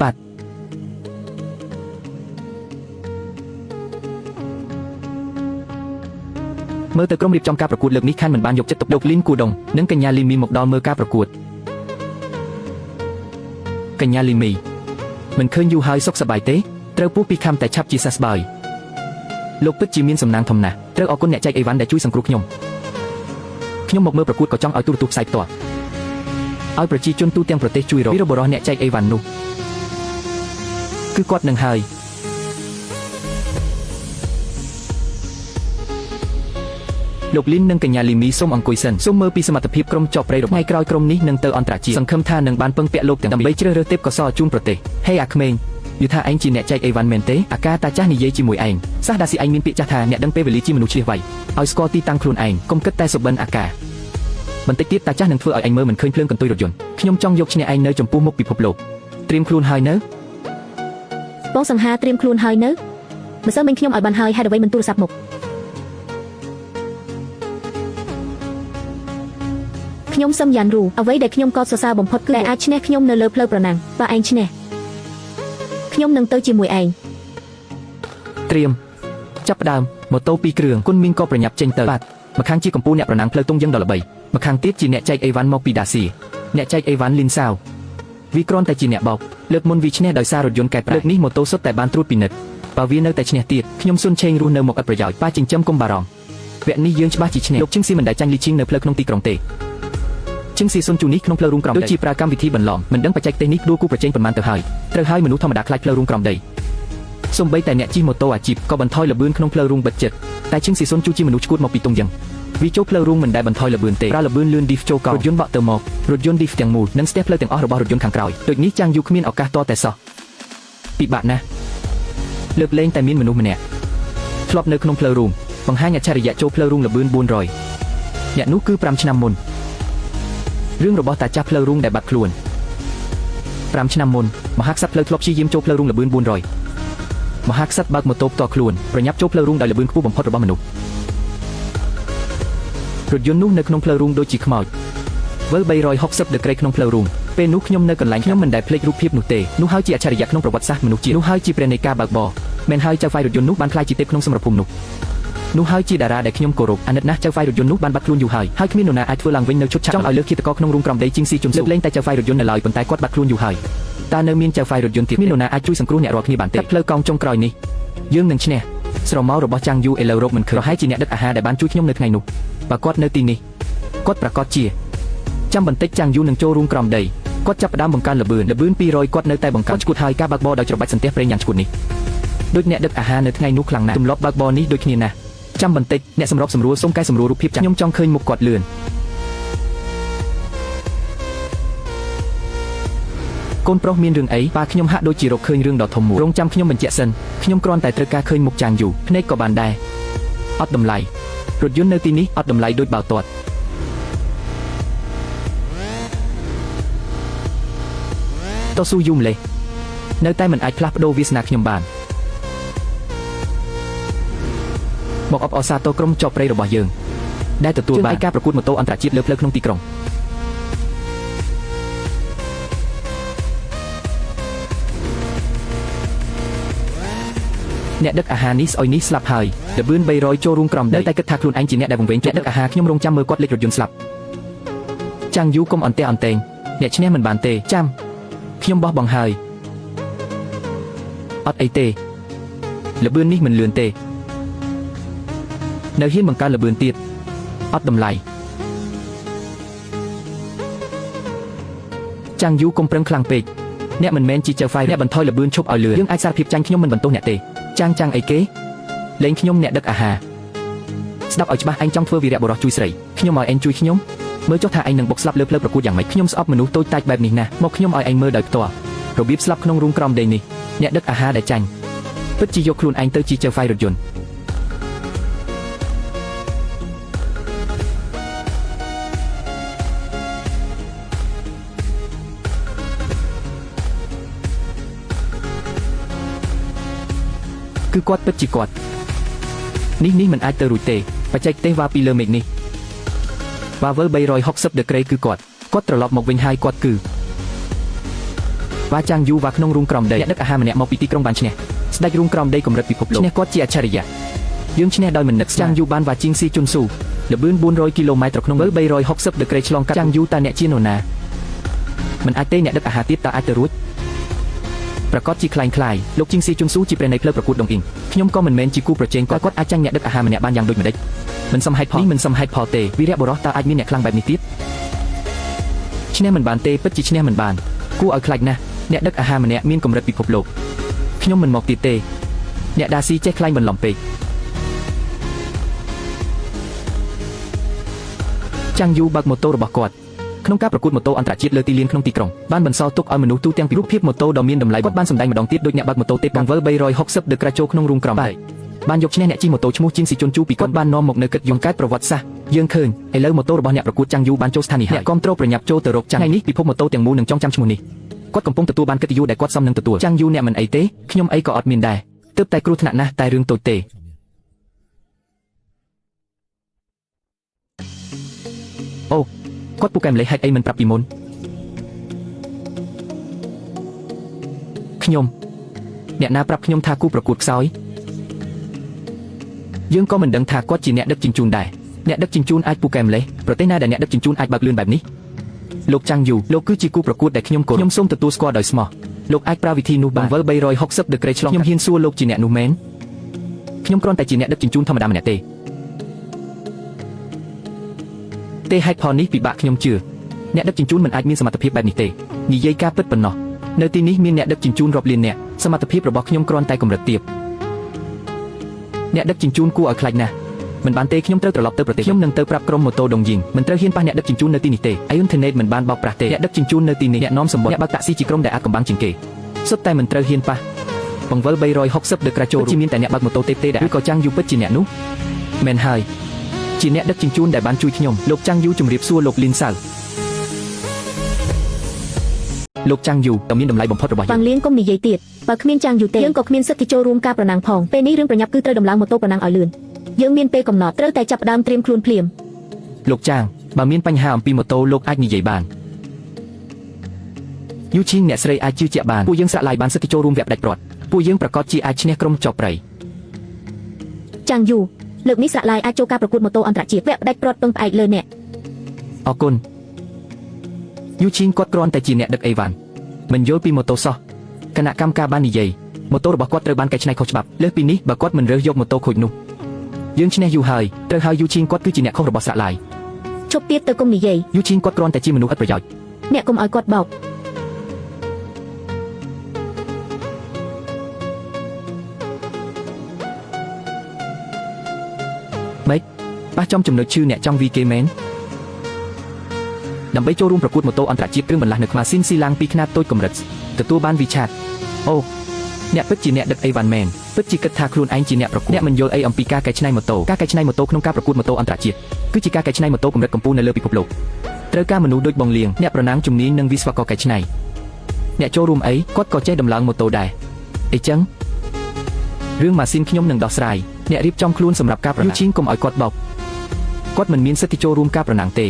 ប៉ាមើលទៅក្រុមរៀបចំការប្រកួតលើកនេះខានមិនបានយកចិត្តទុកដាក់លីនគូដុងនិងកញ្ញាលីមីមកដល់មើលការប្រកួតកញ្ញាលីមីមិនឃើញយូរហើយសុខសប្បាយទេត្រូវពោះពីខំតែឆាប់ជាសះស្បើយលោកពិតជាមានសំណាងធំណាស់ត្រូវអរគុណអ្នកចែកអីវ៉ាន់ដែលជួយសង្គ្រោះខ្ញុំមកមើលប្រកួតក៏ចង់ឲ្យទូរទស្សន៍ផ្សាយផ្ទាល់ឲ្យប្រជាជនទូទាំងប្រទេសជួយរកវីរបុរសអ្នកចែកអីវ៉ាន់នោះគឺគាត់នឹងហើយលោកលីននិងកញ្ញាលីមីសូមអង្គុយសិនសូមមើលពីសមត្ថភាពក្រុមចបព្រៃរបស់ថ្ងៃក្រោយក្រុមនេះនឹងទៅអន្តរជាតិសង្ឃឹមថានឹងបានពឹងពាក់លោកទាំងដើម្បីជ្រើសរើសទេពកោសល្យជូនប្រទេសហេអាក្មេងយល់ថាឯងជាអ្នកចែកអីវ៉ាន់មែនទេអាកាតាចាស់និយាយជាមួយឯងសាសដាស៊ីឯងមានពាក្យចាស់ថាអ្នកដឹងពេលវេលាជាមនុស្សឆ្លៀសវៃឲ្យស្គាល់ទីតាំងខ្លួនឯងកុំគិតតែសុបិនអាកាបន្តិចទៀតតាចាស់នឹងធ្វើឲ្យឯងមើលមិនឃើញភ្លើងកន្ទុយរថយន្តខ្ញុំចង់យកឈ្នះឯងនៅចំពោះមុខពិភពលោកត្រៀមខ្លួនហើយនៅបងសង្ហាត្រៀមខ្លួនហើយនៅម្សិលមិញខ្ញុំឲ្យបានហើយហេតុអ្វីមិនទូរស័ព្ទមកខ្ញុំសឹមយ៉ានរូអ្វីដែលខ្ញុំកោតសរសើរបំផុតគឺតែអាចឈ្នះខ្ញុំនៅលើផ្លូវប្រណាំងបើឯងឈ្នះខ្ញុំនឹងទៅជាមួយឯងត្រៀមចាប់ផ្ដើមម៉ូតូ2គ្រឿងគុណមីងក៏ប្រញាប់ចេញទៅបាទម្ខាងជាកម្ពុជាអ្នកប្រណាំងផ្លូវតុងយ៉ាងដល់ល្បីម្ខាងទៀតជាអ្នកចែកអីវ៉ាន់មកពីដាស៊ីអ្នកចែកអីវ៉ាន់លីនសាវវាគ្រាន់តែជាអ្នកបោកលើកមុនវាឈ្នះដោយសាររថយន្តកែប្រែលើកនេះម៉ូតូសុទ្ធតែបានត្រួតពិនិត្យបើវានៅតែឈ្នះទៀតខ្ញុំសុនឆេងរស់នៅមកឥតប្រយោជន៍ប៉ាចិញ្ចឹមកុំបារម្ភវគ្គនេះយើងច្បាស់ជាឈ្នះលោកជឹងស៊ីមិនដែលចាញ់លីឈីងនៅផ្លូវក្នុងទីក្រុងទេជឹងស៊ីសុនជូនេះក្នុងផ្លូវរួមក្រំដូចជាប្រើកម្មវិធីបន្លំមិនដឹងបច្ចេកទេសនេះដួលគូប្រជែងប៉ុន្មានទៅហើយត្រូវហើយមនុស្សធម្មតាខ្លាចផ្លូវរួមក្រំដីសូម្បីតែអ្នកជិះម៉ូតូអាជីពក៏បន្ថយល្បឿនក្នុងផ្លូវរួមបិទចិត្តតែជឹងស៊ីសុនជូជាមនុស្សឈួតមកពីតុងយ៉ាងវាចូលផ្លូវរួមមិនដែលបន្ថយល្បឿនទេប្រើល្បឿនលឿនឌីហ្វចូលកោរថយន្តបក់ទៅមករថយន្តឌីហ្វទាំងមូលនិងស្ទះផ្លូវទាំងអស់របស់រថយន្តខាងក្រោយដូចនេះចាំងយូគ្មានឱកាសតតែសោះពិបាកណាស់លើកលែងតែមានមនុស្សម្នាក់ធ្លាប់នៅក្នុងផ្លូវរួមបង្ហាញអច្ឆរិយៈចូលផ្លូវរួមល្បឿន400អ្នកនោះគឺ5ឆ្នាំមុនរឿងរបស់តាចាស់ផ្លូវរូងដែលបាត់ខ្លួន5ឆ្នាំមុនមហាក្សត្រផ្លូវធ្លាប់ព្យាយាមចូលផ្លូវរូងល្បឿន400មហាក្សត្របើកម៉ូតូផ្ទាល់ខ្លួនប្រញាប់ចូលផ្លូវរូងដោយល្បឿនខ្ពស់បំផុតរបស់មនុស្សរថយន្តនោះនៅក្នុងផ្លូវរូងដូចជាខ្មោចវើ360ដឺក្រេក្នុងផ្លូវរូងពេលនោះខ្ញុំនៅកន្លែងខ្ញុំមិនដែលភ្លេចរូបភាពនោះទេនោះហើយជាអច្ឆរិយៈក្នុងប្រវត្តិសាស្ត្រមនុស្សជាតិនោះហើយជាព្រះនៃការបើកបរមែនហើយចៅហ្វាយរថយន្តនោះបានក្លាយជាទេពក្នុងសមរភូមិនោះហើយជាតារាដែលខ្ញុំគោរពអាណិតណាស់ចៅហ្វាយរថយន្តនោះបានបាត់ខ្លួនយូរហើយគ្មាននរណាអាចធ្វើឡើងវិញនៅឈុតឆាកចង់ឲ្យលើកឃាតករក្នុងរូងក្រំដីជីងស៊ីជុនស៊ូលើកលែងតែចៅហ្វាយរថយន្តនៅឡើយប៉ុន្តែគាត់បាត់ខ្លួនយូរហើយតើនៅមានចៅហ្វាយរថយន្តទៀតមាននរណាអាចជួយសង្គ្រោះអ្នករាល់គ្នាបានទេផ្លូវកង់ចុងក្រោយនេះយើងនឹងឈ្នះស្រមោលរបស់ចាំងយូឥឡូវរកមិនឃើញប្រហែលជាអ្នកដឹកអាហារដែលបានជួយខ្ញុំនៅថ្ងៃនោះបើគាត់នៅទីនេះគាត់ប្រកាសជាចាំបន្តិចចាំងយូនឹងចូលរូងក្រំដីគាត់ចាប់ផ្ដើមបង្កើនល្បឿន200គាត់នៅតែបង្កើនឈ្គួតហើយការបើកបរដោយច្របាច់សន្ទះប្រេងយ៉ាងឈ្គួតនេះដូចអ្នកដឹកអាហារនៅថ្ងៃនោះខ្លាំងណាស់ទម្លាប់បើកបរនេះដូចគ្នាណាស់ចាំបន្តិចអ្នកសម្របសម្រួលសូមកែសម្រួលរូបភាពចាស់ខ្ញុំចង់ឃើញមុខគាត់លឿនកូនប្រុសមានរឿងអីប៉ាខ្ញុំហាក់ដូចជារកឃើញរឿងដ៏ធំមួយរងចាំខ្ញុំបញ្ជាក់សិនខ្ញុំគ្រាន់តែត្រូវការឃើញមុខចាងយូភ្នែកក៏បានដែរអត់តម្លៃរថយន្តនៅទីនេះអត់តម្លៃដូចបាល់ទាត់តស៊ូយូម្លេះនៅតែមិនអាចផ្លាស់ប្ដូរវាសនាខ្ញុំបានមកអបអរសាទរក្រុមចបព្រៃរបស់យើងដែលទទួលបានការប្រកួតម៉ូតូអន្តរជាតិលើផ្លូវក្នុងទីក្រុងអ្នកដឹកអាហារនេះស្អុយនេះស្លាប់ហើយល្បឿន300ចូលរូងក្រំដីតែគិតថាខ្លួនឯងជាអ្នកដែលវង្វេងអ្នកដឹកអាហារខ្ញុំរងចាំមើលគាត់លេចរថយន្តស្លាប់ចាំងយូកុំអន្ទះអន្ទែងអ្នកឈ្នះមិនបានទេចាំខ្ញុំបោះបង់ហើយអត់អីទេល្បឿននេះមិនលឿនទេ នៅហ៊ានបង្កើនល្បឿនទៀតអត់តម្លៃចាំងយូកុំប្រឹងខ្លាំងពេកអ្នកមិនមែនជីចៅហ្វាយអ្នកបន្ថយល្បឿនឈប់ឲ្យលឿនយើងអាចសារភាពចាញ់ខ្ញុំមិនបន្ទោសអ្នកទេចាំងអីគេលេងខ្ញុំអ្នកដឹកអាហារស្ដាប់ឲ្យច្បាស់ឯងចង់ធ្វើវីរៈបុរសជួយស្រីខ្ញុំឲ្យឯងជួយខ្ញុំមើលចុះថាឯងនឹងបុកស្លាប់លើផ្លូវប្រកួតយ៉ាងម៉េចខ្ញុំស្អប់មនុស្សតូចតាចបែបនេះណាស់មកខ្ញុំឲ្យឯងមើលដោយផ្ទាល់របៀបស្លាប់ក្នុងរូងក្រំដេញនេះអ្នកដឹកអាហារដែលចាញ់ពិតជាយកខ្លួនឯងទៅជីចៅហ្វាយរថយន្តគឺគាត់ពិតជាគាត់នេះមិនអាចទៅរួចទេបច្ចេកទេសវ៉ាពីលើមេឃនេះវ៉ាវិល360ដឺក្រេគឺគាត់ត្រឡប់មកវិញហើយគាត់គឺវ៉ាចាងយូវ៉ាក្នុងរូងក្រំដីអ្នកដឹកអាហារម្នាក់មកពីទីក្រុងបានឈ្នះស្ដេចរូងក្រំដីកម្រិតពិភពលោកឈ្នះគាត់ជាអច្ឆរិយៈយើងឈ្នះដោយមិននឹកចាងយូបានវ៉ាជីងស៊ីជុនស៊ូល្បឿន400គីឡូម៉ែត្រក្នុងវិល360ដឺក្រេឆ្លងកាត់ចាងយូតើអ្នកជានរណាមិនអាចទេអ្នកដឹកអាហារទៀតតើអាចទៅរួចប្រកាសជាคล้ายលោកជីងស៊ីជុនស៊ូជាព្រះនៃផ្លូវប្រកួតដងអ៊ីងខ្ញុំក៏មិនមែនជាគូប្រជែងគាត់អាចចាញ់អ្នកដឹកអាហារម្នាក់បានយ៉ាងដូចម្ដេចមិនសមហេតុផលនេះមិនសមហេតុផលទេវីរៈបុរសតើអាចមានអ្នកខ្លាំងបែបនេះទៀតឈ្នះមិនបានទេពិតជាឈ្នះមិនបានគួរឲ្យខ្លាចណាស់អ្នកដឹកអាហារម្នាក់មានកម្រិតពិភពលោកខ្ញុំមិនមកទៀតទេអ្នកដាស៊ីចេះខ្លាញ់បន្លំពេកចាងយូបើកម៉ូតូរបស់គាត់ក្នុងការប្រកួតម៉ូតូអន្តរជាតិលើទីលានក្នុងទីក្រុងបានបន្សល់ទុកឲ្យមនុស្សទូទាំងពីរូបភាពម៉ូតូដ៏មានតម្លៃគាត់បានសម្ដែងម្ដងទៀតដូចអ្នកបើកម៉ូតូទេពកង្វិល360ដឺក្រេចូលក្នុងរូងក្រំដីបានយកឈ្នះអ្នកជិះម៉ូតូឈ្មោះជីងស៊ីជុនជូពីគាត់បាននាំមកនៅកិត្តយន្តកើតប្រវត្តិសាស្ត្រយើងឃើញឥឡូវម៉ូតូរបស់អ្នកប្រកួតចាងយូបានចូលស្ថានីយ៍អ្នកគាំទ្រប្រញាប់ចូលទៅរកចាងថ្ងៃនេះពិភពម៉ូតូទាំងមូលនឹងចងចាំឈ្មោះនេះគាត់កំពុងទទួលបានកិត្តិយសដែលគាត់សមនឹងទទួលចាងយូអ្នកមិនអីទេខ្ញុំអីក៏អត់មានដែរទើបតែគ្រោះថ្នាក់ណាស់តែរឿងតូចទេអូគាត់ពូកែម្លេះហេតុអីមិនប្រាប់ពីមុនខ្ញុំអ្នកណាប្រាប់ខ្ញុំថាគូប្រកួតខ្សោយយើងក៏មិនដឹងថាគាត់ជាអ្នកដឹកជញ្ជូនដែរអ្នកដឹកជញ្ជូនអាចពូកែម្លេះប្រទេសណាដែលអ្នកដឹកជញ្ជូនអាចបើកលឿនបែបនេះលោកចាងយូលោកគឺជាគូប្រកួតដែលខ្ញុំគោរពខ្ញុំសូមទទួលស្គាល់ដោយស្មោះលោកអាចប្រើវិធីនោះបង្វិល360ដឺក្រេឆ្លងខ្ញុំហ៊ានសួរលោកជាអ្នកនោះមែនខ្ញុំគ្រាន់តែជាអ្នកដឹកជញ្ជូនធម្មតាម្នាក់ទេហេតុផលនេះពិបាកខ្ញុំជឿអ្នកដឹកជញ្ជូនមិនអាចមានសមត្ថភាពបែបនេះទេនិយាយការពិតប៉ុណ្ណោះនៅទីនេះមានអ្នកដឹកជញ្ជូនរាប់លានអ្នកសមត្ថភាពរបស់ខ្ញុំគ្រាន់តែកម្រិតទាបអ្នកដឹកជញ្ជូនគួរឲ្យខ្លាចណាស់មិនបានទេខ្ញុំត្រូវត្រឡប់ទៅប្រទេសខ្ញុំនឹងទៅប្រាប់ក្រុមម៉ូតូដងយីងមិនត្រូវហ៊ានប៉ះអ្នកដឹកជញ្ជូននៅទីនេះទេអ៊ីនធឺណិតមិនបានបោកប្រាស់ទេអ្នកដឹកជញ្ជូននៅទីនេះអ្នកនាំសម្បត្តិអ្នកបើកតាក់ស៊ីជាក្រុមដែលអាចកំបាំងជាងគេសុទ្ធតែមិនត្រូវហ៊ានប៉ះបង្វិល360ដឺក្រេចូលជាមានតែអ្នកបើកម៉ូតូទេដែលឬក៏ចាំងយូពិតជាអ្នកនោះមែនហើយជាអ្នកដឹកជញ្ជូនដែលបានជួយខ្ញុំលោកចាំងយូជម្រាបសួរលោកលីនសៅលោកចាំងយូក៏មានតម្លៃបំផុតរបស់យើងបាំងលៀងកុំនិយាយទៀតបើគ្មានចាំងយូទេយើងក៏គ្មានសិទ្ធិចូលរួមការប្រណាំងផងពេលនេះរឿងប្រញាប់គឺត្រូវដំឡើងម៉ូតូប្រណាំងឲ្យលឿនយើងមានពេលកំណត់ត្រូវតែចាប់ផ្ដើមត្រៀមខ្លួនភ្លាមលោកចាងបើមានបញ្ហាអំពីម៉ូតូលោកអាចនិយាយបានយូឈីងអ្នកស្រីអាចជឿជាក់បានពួកយើងស្រាក់ឡាយបានសិទ្ធិចូលរួមវគ្គផ្ដាច់ព្រាត់ពួកយើងប្រកាសជាអាចឈ្នះក្រុមចោបប្រៃចាំងយូលើកនេះស្រាក់ឡាយអាចចូលការប្រកួតម៉ូតូអន្តរជាតិវគ្គផ្ដាច់ព្រាត់ពឹងផ្អែកលើអ្នកអរគុណយូឈីងគាត់គ្រាន់តែជាអ្នកដឹកអីវ៉ាន់មិនយល់ពីម៉ូតូសោះគណៈកម្មការបាននិយាយម៉ូតូរបស់គាត់ត្រូវបានកែច្នៃខុសច្បាប់លើសពីនេះបើគាត់មិនរើសយកម៉ូតូខូចនោះយើងឈ្នះយូហើយត្រូវហើយយូឈីងគាត់គឺជាអ្នកខុសរបស់ស្រាក់ឡាយឈប់ទៀតទៅកុំនិយាយយូឈីងគាត់គ្រាន់តែជាមនុស្សឥតប្រយោជន៍អ្នកកុំឲ្យគាត់បោកម៉េចប៉ះចំចំណុចឈឺអ្នកចង់វីគេមែនដើម្បីចូលរួមប្រកួតម៉ូតូអន្តរជាតិគ្រឿងបន្លាស់នៅខ្មាស៊ីនស៊ីឡាំងពីខ្នាតតូចកម្រិតទទួលបានវិឆាតអូអ្នកពិតជាអ្នកដឹកអីវ៉ាន់មែនពិតជាគិតថាខ្លួនឯងជាអ្នកប្រកួតអ្នកមិនយល់អីអំពីការកែច្នៃម៉ូតូការកែច្នៃម៉ូតូក្នុងការប្រកួតម៉ូតូអន្តរជាតិគឺជាការកែច្នៃម៉ូតូកម្រិតកំពូលនៅលើពិភពលោកត្រូវការមនុស្សដូចបងលៀងអ្នកប្រណាំងជំនាញនិងវិស្វករកែច្នៃអ្នកចូលរួមអីគាត់ក៏ចេះដំឡើងម៉ូតូដែរអីចឹងរឿងម៉ាស៊ីនខ្ញុំនឹងដោះស្រាយអ្នករៀបចំខ្លួនសម្រាប់ការប្រណាំងយូឈីងកុំឲ្យគាត់បោកគាត់មិនមានសិទ្ធិចូលរួមការប្រណាំងទេ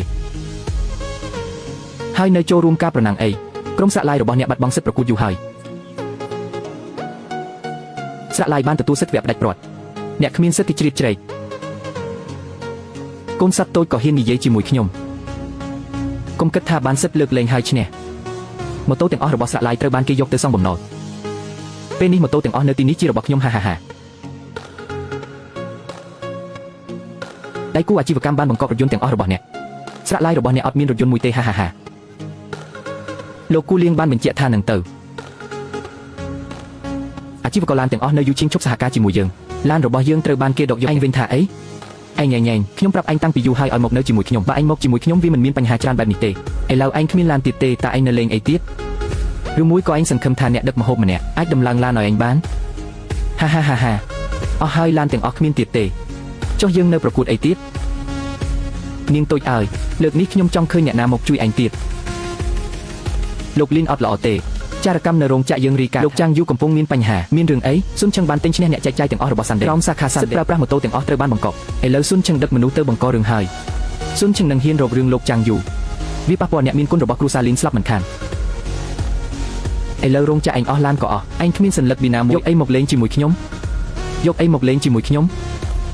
ហើយនៅចូលរួមការប្រណាំងអីក្រុមស្រាក់ឡាយរបស់អ្នកបាត់បង់សិទ្ធិប្រកួតយូរហើយស្រាក់ឡាយបានទទួលសិទ្ធិវគ្គផ្ដាច់ព្រាត់អ្នកគ្មានសិទ្ធិជ្រៀតជ្រែកកូនសត្វតូចក៏ហ៊ាននិយាយជាមួយខ្ញុំកុំគិតថាបានសិទ្ធិលើកលែងហើយឈ្នះម៉ូតូទាំងអស់របស់ស្រាក់ឡាយត្រូវបានគេយកទៅសង់បំណុលពេលនេះម៉ូតូទាំងអស់នៅទីនេះជារបស់ខ្ញុំហា ដៃគូអាជីវកម្មបានបង្កប់រថយន្តទាំងអស់របស់អ្នកស្រាក់ឡាយរបស់អ្នកអត់មានរថយន្តមួយទេហាហាហាលោកគូលៀងបានបញ្ជាក់ថានឹងទៅអាជីវករឡានទាំងអស់នៅយូជីងជប់សហការជាមួយយើងឡានរបស់យើងត្រូវបានគេដកយកឯងវិញថាអីឯងញ៉ែងខ្ញុំប្រាប់ឯងតាំងពីយូរហើយឲ្យមកនៅជាមួយខ្ញុំបើឯងមកជាមួយខ្ញុំវាមិនមានបញ្ហាច្រើនបែបនេះទេឥឡូវឯងគ្មានឡានទៀតទេតើឯងនៅលេងអីទៀតឬមួយក៏ឯងសង្ឃឹមថាអ្នកដឹកម្ហូបម្នាក់អាចដំឡើងឡានឲ្យឯងបានហាហាហាហាអស់ហើយឡានទាំងអស់គ្មានទៀតទេចុះយើងនៅប្រកួតអីទៀតនាងតូចអើយលើកនេះខ្ញុំចង់ឃើញអ្នកណាមកជួយឯងទៀតលោកលីនអត់ល្អទេចារកម្មនៅរោងចក្រយើងរីកាលោកចាងយូកំពុងមានបញ្ហាមានរឿងអីស៊ុនឈឹងបានទិញឈ្នះអ្នកចែកចាយទាំងអស់របស់សាន់ដេក្រោមសាខាសាន់ដេប្រើប្រាស់ម៉ូតូទាំងអស់ត្រូវបានបង្កប់ឥឡូវស៊ុនឈឹងដឹកមនុស្សទៅបង្ករឿងហើយស៊ុនឈឹងនឹងហ៊ានរករឿងលោកចាងយូវាប៉ះពាល់អ្នកមានគុណរបស់គ្រូសាលីនស្លាប់មិនខានឥឡូវរោងចក្រឯងអស់ឡានក៏អស់ឯងគ្មានសញ្ញាពីណាមួយយកអីមកលេងជាមួយខ្ញុំ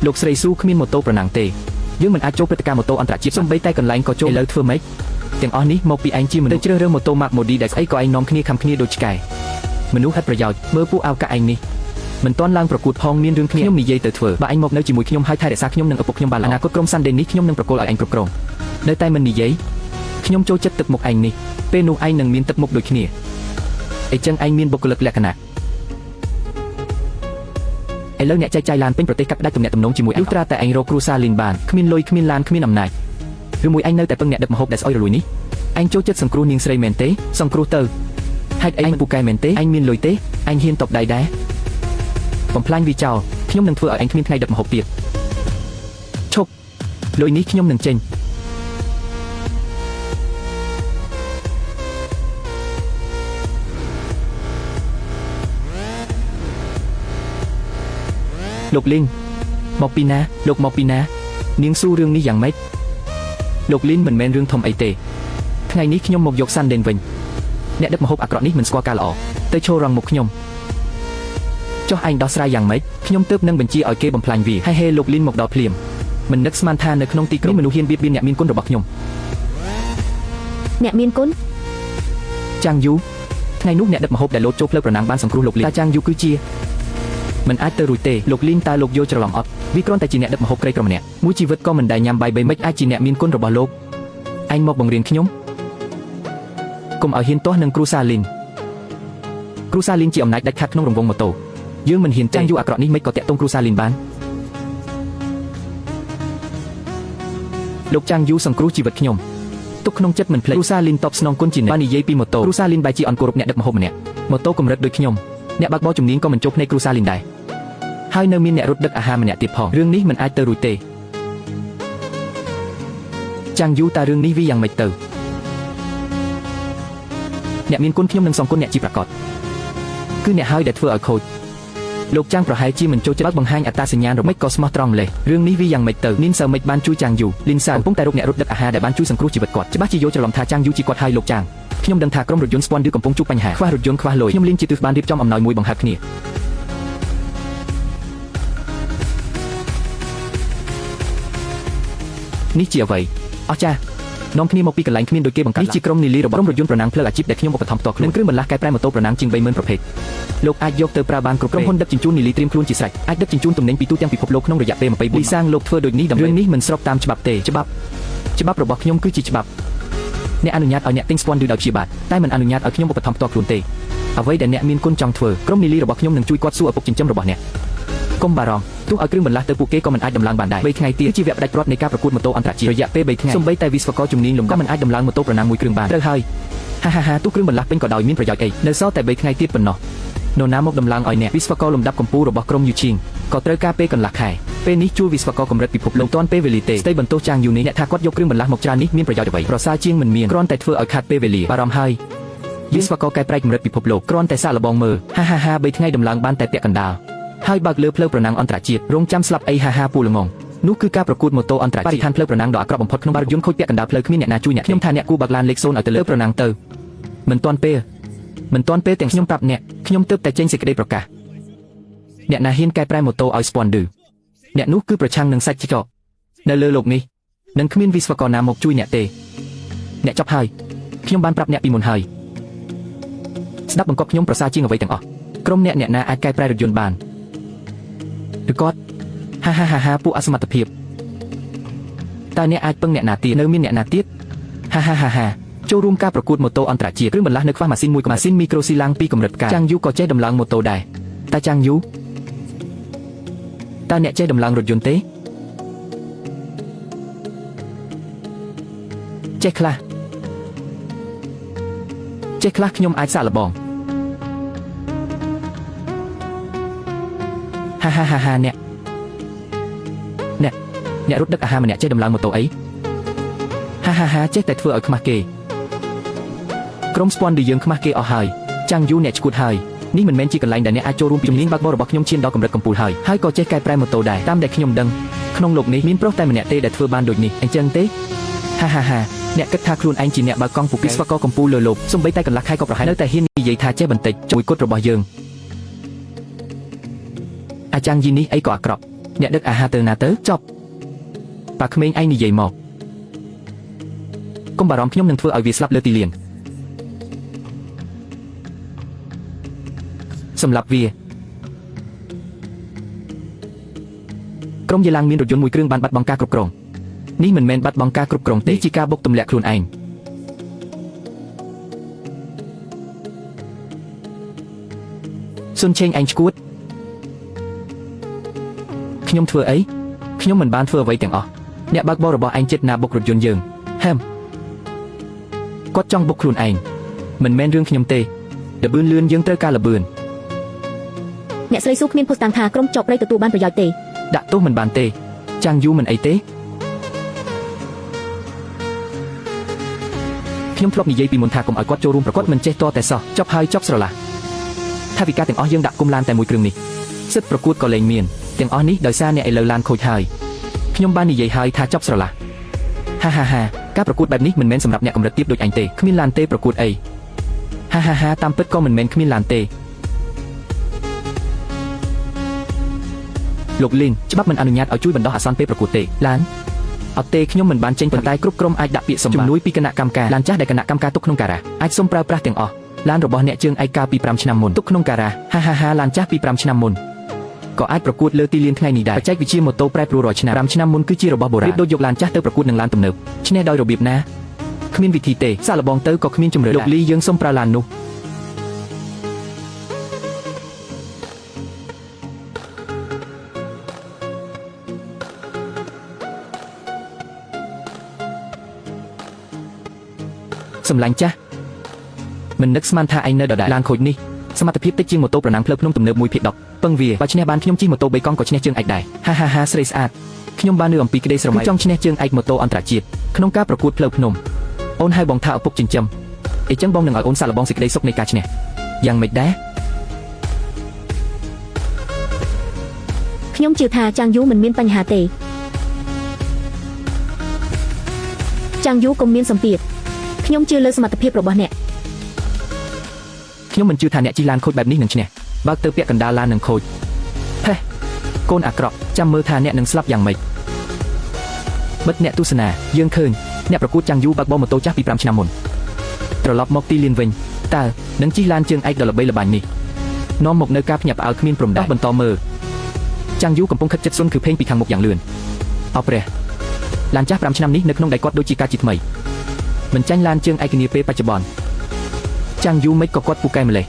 លោកស្រីស៊ូគ្មានម៉ូតូប្រណាំងទេយើងមិនអាចចូលព្រឹត្តិការណ៍ម៉ូតូអន្តរជាតិសូម្បីតែកន្លែងក៏ចូលឥឡូវធ្វើម៉េចទាំងអស់នេះមកពីឯងជាមនុស្សជ្រើសរើសម៉ូតូ Mark Modi ដែលស្អីក៏ឯងនាំគ្នាខំគ្នាដូចឆ្កែមនុស្សហិតប្រយោជន៍មើលពួកអោកាឯងនេះមិនទាន់ឡើងប្រកួតផងមានរឿងគ្នាខ្ញុំនិយាយទៅធ្វើបើឯងមកនៅជាមួយខ្ញុំហើយថែរក្សាខ្ញុំនិងឪពុកខ្ញុំបានអនាគតក្រុម Sunday នេះខ្ញុំនឹងប្រកល់ឲ្យឯងគ្រប់គ្រងនៅតែមិននិយាយខ្ញុំចូលចិត្តទឹកមុខឯងនេះពេលនោះឯងនឹងមានទឹកមុខដូចគ្នាអីចឹងឯងមានបុគ្គលិកលក្ខណៈឥឡូវអ្នកចែកចាយឡានពេញប្រទេសកាត់ផ្តាច់ទំនាក់ទំនងជាមួយឯងលុះត្រាតែឯងរកគ្រូសាលីនបានគ្មានលុយគ្មានឡានគ្មានអំណាចឬមួយឯងនៅតែពឹងអ្នកដឹកម្ហូបដែលស្អុយរលួយនេះឯងចូលចិត្តសង្គ្រោះនាងស្រីមែនទេសង្គ្រោះទៅហេតុអីមិនពូកែមែនទេឯងមានលុយទេឯងហ៊ានតបដៃដែរបំផ្លាញវាចោលខ្ញុំនឹងធ្វើឲ្យឯងគ្មានថ្ងៃដឹកម្ហូបទៀតឈប់លុយនេះខ្ញុំនឹងចេញលោកលីនមកពីណាលោកមកពីណានាងស៊ូរឿងនេះយ៉ាងម៉េចលោកលីនមិនមែនរឿងធំអីទេថ្ងៃនេះខ្ញុំមកយកសាន់ដេនវិញអ្នកដឹកម្ហូបអាក្រក់នេះមិនស្គាល់ការល្អទៅឈររងមុខខ្ញុំចុះឯងដោះស្រាយយ៉ាងម៉េចខ្ញុំទើបនឹងបញ្ជាឲ្យគេបំផ្លាញវាហេលោកលីនមកដល់ភ្លាមមិននឹកស្មានថានៅក្នុងទីក្រុងមនុស្សហ៊ានបៀតបៀនអ្នកមានគុណរបស់ខ្ញុំអ្នកមានគុណចាងយូថ្ងៃនោះអ្នកដឹកម្ហូបដែលលោតចូលផ្លូវប្រណាំងបានសង្គ្រោះលោកលីនតាចាងយូគឺជាមិនអាចទៅរួចទេលោកលីនតើលោកយល់ច្រឡំអត់វាគ្រាន់តែជាអ្នកដឹកម្ហូបក្រីក្រម្នាក់មួយជីវិតក៏មិនដែលញ៉ាំបាយបីមិនអាចជាអ្នកមានគុណរបស់លោកឯងមកបង្រៀនខ្ញុំកុំឲ្យហ៊ានទាស់នឹងគ្រូសាលីនជាអំណាចដាច់ខាតក្នុងរង្វង់ម៉ូតូយើងមិនហ៊ានចាញ់យូអាក្រក់នេះមិនក៏តាក់ទងគ្រូសាលីនបានលោកចាងយូសង្គ្រោះជីវិតខ្ញុំទុកក្នុងចិត្តមិនភ្លេចគ្រូសាលីនតបស្នងគុណជាអ្នកបាននិយាយពីម៉ូតូគ្រូសាលីនបែរជាអន់គោរពអ្នកដឹកម្ហូបម្នាក់ម៉ូតូកម្រិតដូចខ្ញុំអ្នកបើកបរជំនាញក៏មិនចូលភ្នែកគ្រូសាលីនដែរហើយនៅមានអ្នករត់ដឹកអាហារម្នាក់ទៀតផងរឿងនេះមិនអាចទៅរួចទេចាងយូតើរឿងនេះវាយ៉ាងម៉េចទៅអ្នកមានគុណខ្ញុំនឹងសងគុណអ្នកជាប្រកបគឺអ្នកហើយដែលធ្វើឲ្យខូចលោកចាងប្រហែលជាមិនចូលចិត្តបង្ហាញអត្តសញ្ញាណរមិចក៏ស្មោះត្រង់ម្លេះរឿងនេះវាយ៉ាងម៉េចទៅលីនសើមិនបានជួយចាងយូលីនសើកំពុងតែរកអ្នករត់ដឹកអាហារដែលបានជួយសង្គ្រោះជីវិតគាត់ច្បាស់ជាយល់ច្រឡំថាចាងយូជាគាត់ហើយលោកចាងខ្ញុំដឹងថាក្រុមរថយន្តស្ពាន់ឌឺកំពុងជួបបញ្ហាខ្វះរថយន្តខ្វះលុយខ្ញុំលីនជាទិសបានរៀបចំអំណោយមួយបង្ហើបគ្នានេះជាអ្វីអស្ចារ្យនាំគ្នាមកពីកន្លែងគ្មានដូចគេបង្កើតនេះជាក្រុមនីលីរបស់ក្រុមរថយន្តប្រណាំងផ្លូវអាជីពដែលខ្ញុំឧបត្ថម្ភផ្ទាល់ខ្លួនគ្រឿងបន្លាស់កែប្រែម៉ូតូប្រណាំងជាង 30000 ប្រភេទលោកអាចយកទៅប្រើបានគ្រប់ក្រុមហ៊ុនដឹកជញ្ជូននីលីត្រៀមខ្លួនជាស្រេចអាចដឹកជញ្ជូនទំនិញពីទូទាំងពិភពលោកក្នុងរយៈពេល24 លីសាងលោកធ្វើដូចនេះដើម្បីរឿងនេះមិនស្របតាមច្បាប់ទេច្បាប់របស់ខ្ញុំគឺជាច្បាប់អ្នកអនុញ្ញាតឲ្យអ្នកទិញស្ពាន់ឌឺដោយព្យាបាទតែមិនអនុញ្ញាតឲ្យខ្ញុំឧបត្ថម្ភផ្ទាល់ខ្លួនទេអ្វីដែលអ្នកមានគុណចង់ធ្វើក្រុមនីលីរបស់ខ្ញុំនឹងជួយគាត់សួរឪពុកចិញ្ចឹមរបស់អ្នកកុំបារម្ភទោះឲ្យគ្រឿងបន្លាស់ទៅពួកគេក៏មិនអាចដំឡើងបានដែរ3ថ្ងៃទៀតជាវគ្គផ្ដាច់ព្រាត់នៃការប្រកួតម៉ូតូអន្តរជាតិរយៈពេល3ថ្ងៃសូម្បីតែវិស្វករជំនាញលំក៏មិនអាចដំឡើងម៉ូតូប្រណាំងមួយគ្រឿងបានត្រូវហើយហាហាហាទោះគ្រឿងបន្លាស់ពេញក៏ដោយមានប្រយោជន៍អីនៅសល់តែ3ថ្ងៃទៀតប៉ុណ្ណោះនរណាមកដំឡើងឲ្យអ្នកវិស្វករលំដាប់កម្ពុជារបស់ក្រុមយូឈីងក៏ត្រូវការពេលកន្លះខែពេលនេះជួវិស្វករកម្រិតពិភពលោកទាន់ពេលវេលាទេស្ដីបន្ទោសចាងយូនេះអ្នកថាគាត់យកគ្រឿងបន្លាស់មកច្រើននេះមានប្រយោជន៍អ្វីប្រសើរជាងមិនមានគ្រាន់តែធ្វើឲ្យខាតពេលវេលាបារម្ភហើយវិស្វករកែប្រែកម្រិតពិភពលោកគ្រាន់តែសាកល្បងមើលហាហាហា3ថ្ងៃដំឡើងបានតែពាក់កណ្ដាលហើយបើកលើផ្លូវប្រណាំងអន្តរជាតិរងចាំស្លាប់អីហាហាពូល្ងងនោះគឺការប្រកួតម៉ូតូអន្តរជាតិបរិស្ថានផ្លូវប្រណាំងដ៏អាក្រក់បំផុតក្នុងបារយន្តខូចពាក់កណ្ដាលផ្លូវគ្មានអ្នកណាជួយអ្នកខ្ញុំថាអ្នកគូបើកឡានលេខ0ឲ្យទៅលើប្រណាំងទៅមិនទាន់ពេលទាំងខ្ញុំប្រាប់អ្នកខ្ញុំទើបតែចេញសេចក្តីប្រកាសអ្នកណាហ៊ានកែប្រែម៉ូតូឲ្យស្ពាន់ឌឺអ្នកនោះគឺប្រឆាំងនឹងសាច់ចកនៅលើโลกនេះនឹងគ្មានវិស្វករណាមកជួយអ្នកទេអ្នកចាប់ហើយខ្ញុំបានប្រាប់អ្នកពីមុនហើយស្ដាប់បង្គាប់ខ្ញុំប្រសើរជាងអ្វីទាំងអស់ក្រុមអ្នកណាអាចកែប្រែរថយន្តបានឬគាត់ហាហាហាហាពួកអសមត្ថភាព តើអ្នកអាចពឹងអ្នកណាទៀតនៅមានអ្នកណាទៀតហាចូលរួមការប្រកួតម៉ូតូអន្តរជាតិគ្រឿងបន្លាស់នៅខ្វះម៉ាស៊ីនមួយម៉ាស៊ីនមីក្រូស៊ីឡាំងពីកម្រិតកាចាងយូក៏ចេះដំឡើងម៉ូតូដែរតែចាងយូតើអ្នកចេះដំឡើងរថយន្តទេចេះខ្លះខ្ញុំអាចសាកល្បងហាអ្នករត់ដឹកអាហារម្នាក់ចេះដំឡើងម៉ូតូអីហាចេះតែធ្វើឲ្យខ្មាស់គេក្រុមស្ពាន់ដែលយើងខ្មាស់គេអស់ហើយចាំងយូអ្នកឈួតហើយនេះមិនមែនជាកន្លែងដែលអ្នកអាចចូលរួមជំនាញបើកបររបស់ខ្ញុំឈានដល់កម្រិតកំពូលហើយក៏ចេះកែប្រែម៉ូតូដែរតាមដែលខ្ញុំដឹងក្នុងโลกនេះមានប្រុសតែម្នាក់ទេដែលធ្វើបានដូចនេះអញ្ចឹងទេហាអ្នកគិតថាខ្លួនឯងជាអ្នកបើកកង់ពូកែស្វកកំពូលលើលោកសំបីតែកន្លះខែក៏ប្រហែលនៅតែហ៊ាននិយាយថាចេះបន្តិចជួយគុតរបស់យើងអាចាងយីនេះអីក៏អាក្រក់អ្នកដឹកអាហារទៅណាទៅចប់ប៉ាក្មេងឯងនិយាយមកកុំបារម្ភខ្ញុំនឹងធ្វើឲ្យវាស្លាប់លើទីលានសម្រាប់វាក្រុមយេឡាំងមានរថយន្តមួយគ្រឿងបានបាត់បង់ការគ្រប់គ្រងនេះមិនមែនបាត់បង់ការគ្រប់គ្រងទេជាការបុកទម្លាក់ខ្លួនឯងសុនឆេងឯងឈួតខ្ញុំធ្វើអីខ្ញុំមិនបានធ្វើអ្វីទាំងអស់អ្នកបើកបររបស់ឯងចិត្តណាបុករថយន្តយើងគាត់ចង់បុកខ្លួនឯងមិនមែនរឿងខ្ញុំទេល្បឿនលឿនយើងត្រូវការល្បឿនអ្នកស្រីស៊ូគ្មានភស្តុតាងថាក្រុមចប់ព្រៃទទួលបានប្រយោជន៍ទេដាក់ទោសមិនបានទេចាំងយូមិនអីទេខ្ញុំធ្លាប់និយាយពីមុនថាកុំឲ្យគាត់ចូលរួមប្រកួតមិនចេះតតែសោះចប់ហើយចប់ស្រឡះថាវិការទាំងអស់យើងដាក់គុំឡានតែមួយគ្រឿងនេះសិទ្ធិប្រកួតក៏លែងមានទាំងអស់នេះដោយសារអ្នកឥឡូវឡានខូចហើយខ្ញុំបាននិយាយហើយថាចប់ស្រឡះហាការប្រកួតបែបនេះមិនមែនសម្រាប់អ្នកកម្រិតទាបដូចអញទេគ្មានឡានទេប្រកួតអីហាតាមពិតក៏មិនមែនគ្មានឡានទេលោកលីនច្បាប់មិនអនុញ្ញាតឲ្យជួយបណ្ដោះអាសន្នពេលប្រកួតទេឡានអត់ទេខ្ញុំមិនបានចេញប៉ុន្តែគ្រប់ក្រុមអាចដាក់ពាក្យសម្ជំនួយពីគណៈកម្មការឡានចាស់ដែលគណៈកម្មការទុកក្នុងការ៉ាអាចសុំប្រើប្រាស់ទាំងអស់ឡានរបស់អ្នកជើងឯកកាលពី5ឆ្នាំមុនទុកក្នុងការ៉ាហាឡានចាស់ពី5ឆ្នាំមុនក៏អាចប្រកួតលើទីលានថ្ងៃនេះដែរបច្ចេកវិទ្យាម៉ូតូប្រែប្រួលរាល់ឆ្នាំ5ឆ្នាំមុនគឺជារបស់បុរាណដូចយកឡានចាស់ទៅប្រកួតនឹងឡានទំនើបឈ្នះដោយរបៀបណាគ្មានវិធីទេសាកល្បងទៅក៏គ្មានជំរឿលោកលីយើងសុំប្រើឡាននោះសម្លាញ់ចាស់មិននឹកស្មានថាឯងនៅដដែលឡានខូចនេះសមត្ថភាពតិចជាងម៉ូតូប្រណាំងផ្លូវភ្នំទំនើបមួយភាគ10ពឹងវាបើឈ្នះបានខ្ញុំជិះម៉ូតូ3កង់ក៏ឈ្នះជើងឯកដែរហាស្រីស្អាតខ្ញុំបាននៅអំពីក្តីស្រមៃចង់ឈ្នះជើងឯកម៉ូតូអន្តរជាតិក្នុងការប្រកួតផ្លូវភ្នំអូនហៅបងថាឪពុកចិញ្ចឹមអីចឹងបងនឹងឲ្យអូនសាកល្បងសេចក្តីសុខនៃការឈ្នះយ៉ាងម៉េចដែរខ្ញុំជឿថាចាំងយូមិនមានបញ្ហាទេចាំងយូកុំមានសម្ពាធខ្ញុំជឿលើសមត្ថភាពរបស់អ្នកខ្ញុំមិនជឿថាអ្នកជិះឡានខូចបែបនេះនឹងឈ្នះបើកទៅពាក់កណ្ដាលឡាននឹងខូចហេកូនអាក្រក់ចាំមើលថាអ្នកនឹងស្លាប់យ៉ាងម៉េចបិទអ្នកទស្សនាយើងឃើញអ្នកប្រកួតចាំងយូបើកបរម៉ូតូចាស់ពី5ឆ្នាំមុនត្រឡប់មកទីលានវិញតើនឹងជិះឡានជើងឯកដ៏ល្បីល្បាញនេះនាំមកនៅការភ្ញាក់ផ្អើលគ្មានព្រំដែនបន្តមើលចាំងយូកំពុងខិតជិតស៊ុនគឺភេងពីខាងមុខយ៉ាងលឿនអោព្រះឡានចាស់5ឆ្នាំនេះនៅក្នុងដៃគាត់ដូចជាការជិះថ្មីមិនចាញ់ឡានជើងឯកនាពេលបច្ចុប្បន្នចាំងយូមិនក៏គាត់ពូកែម្លេះ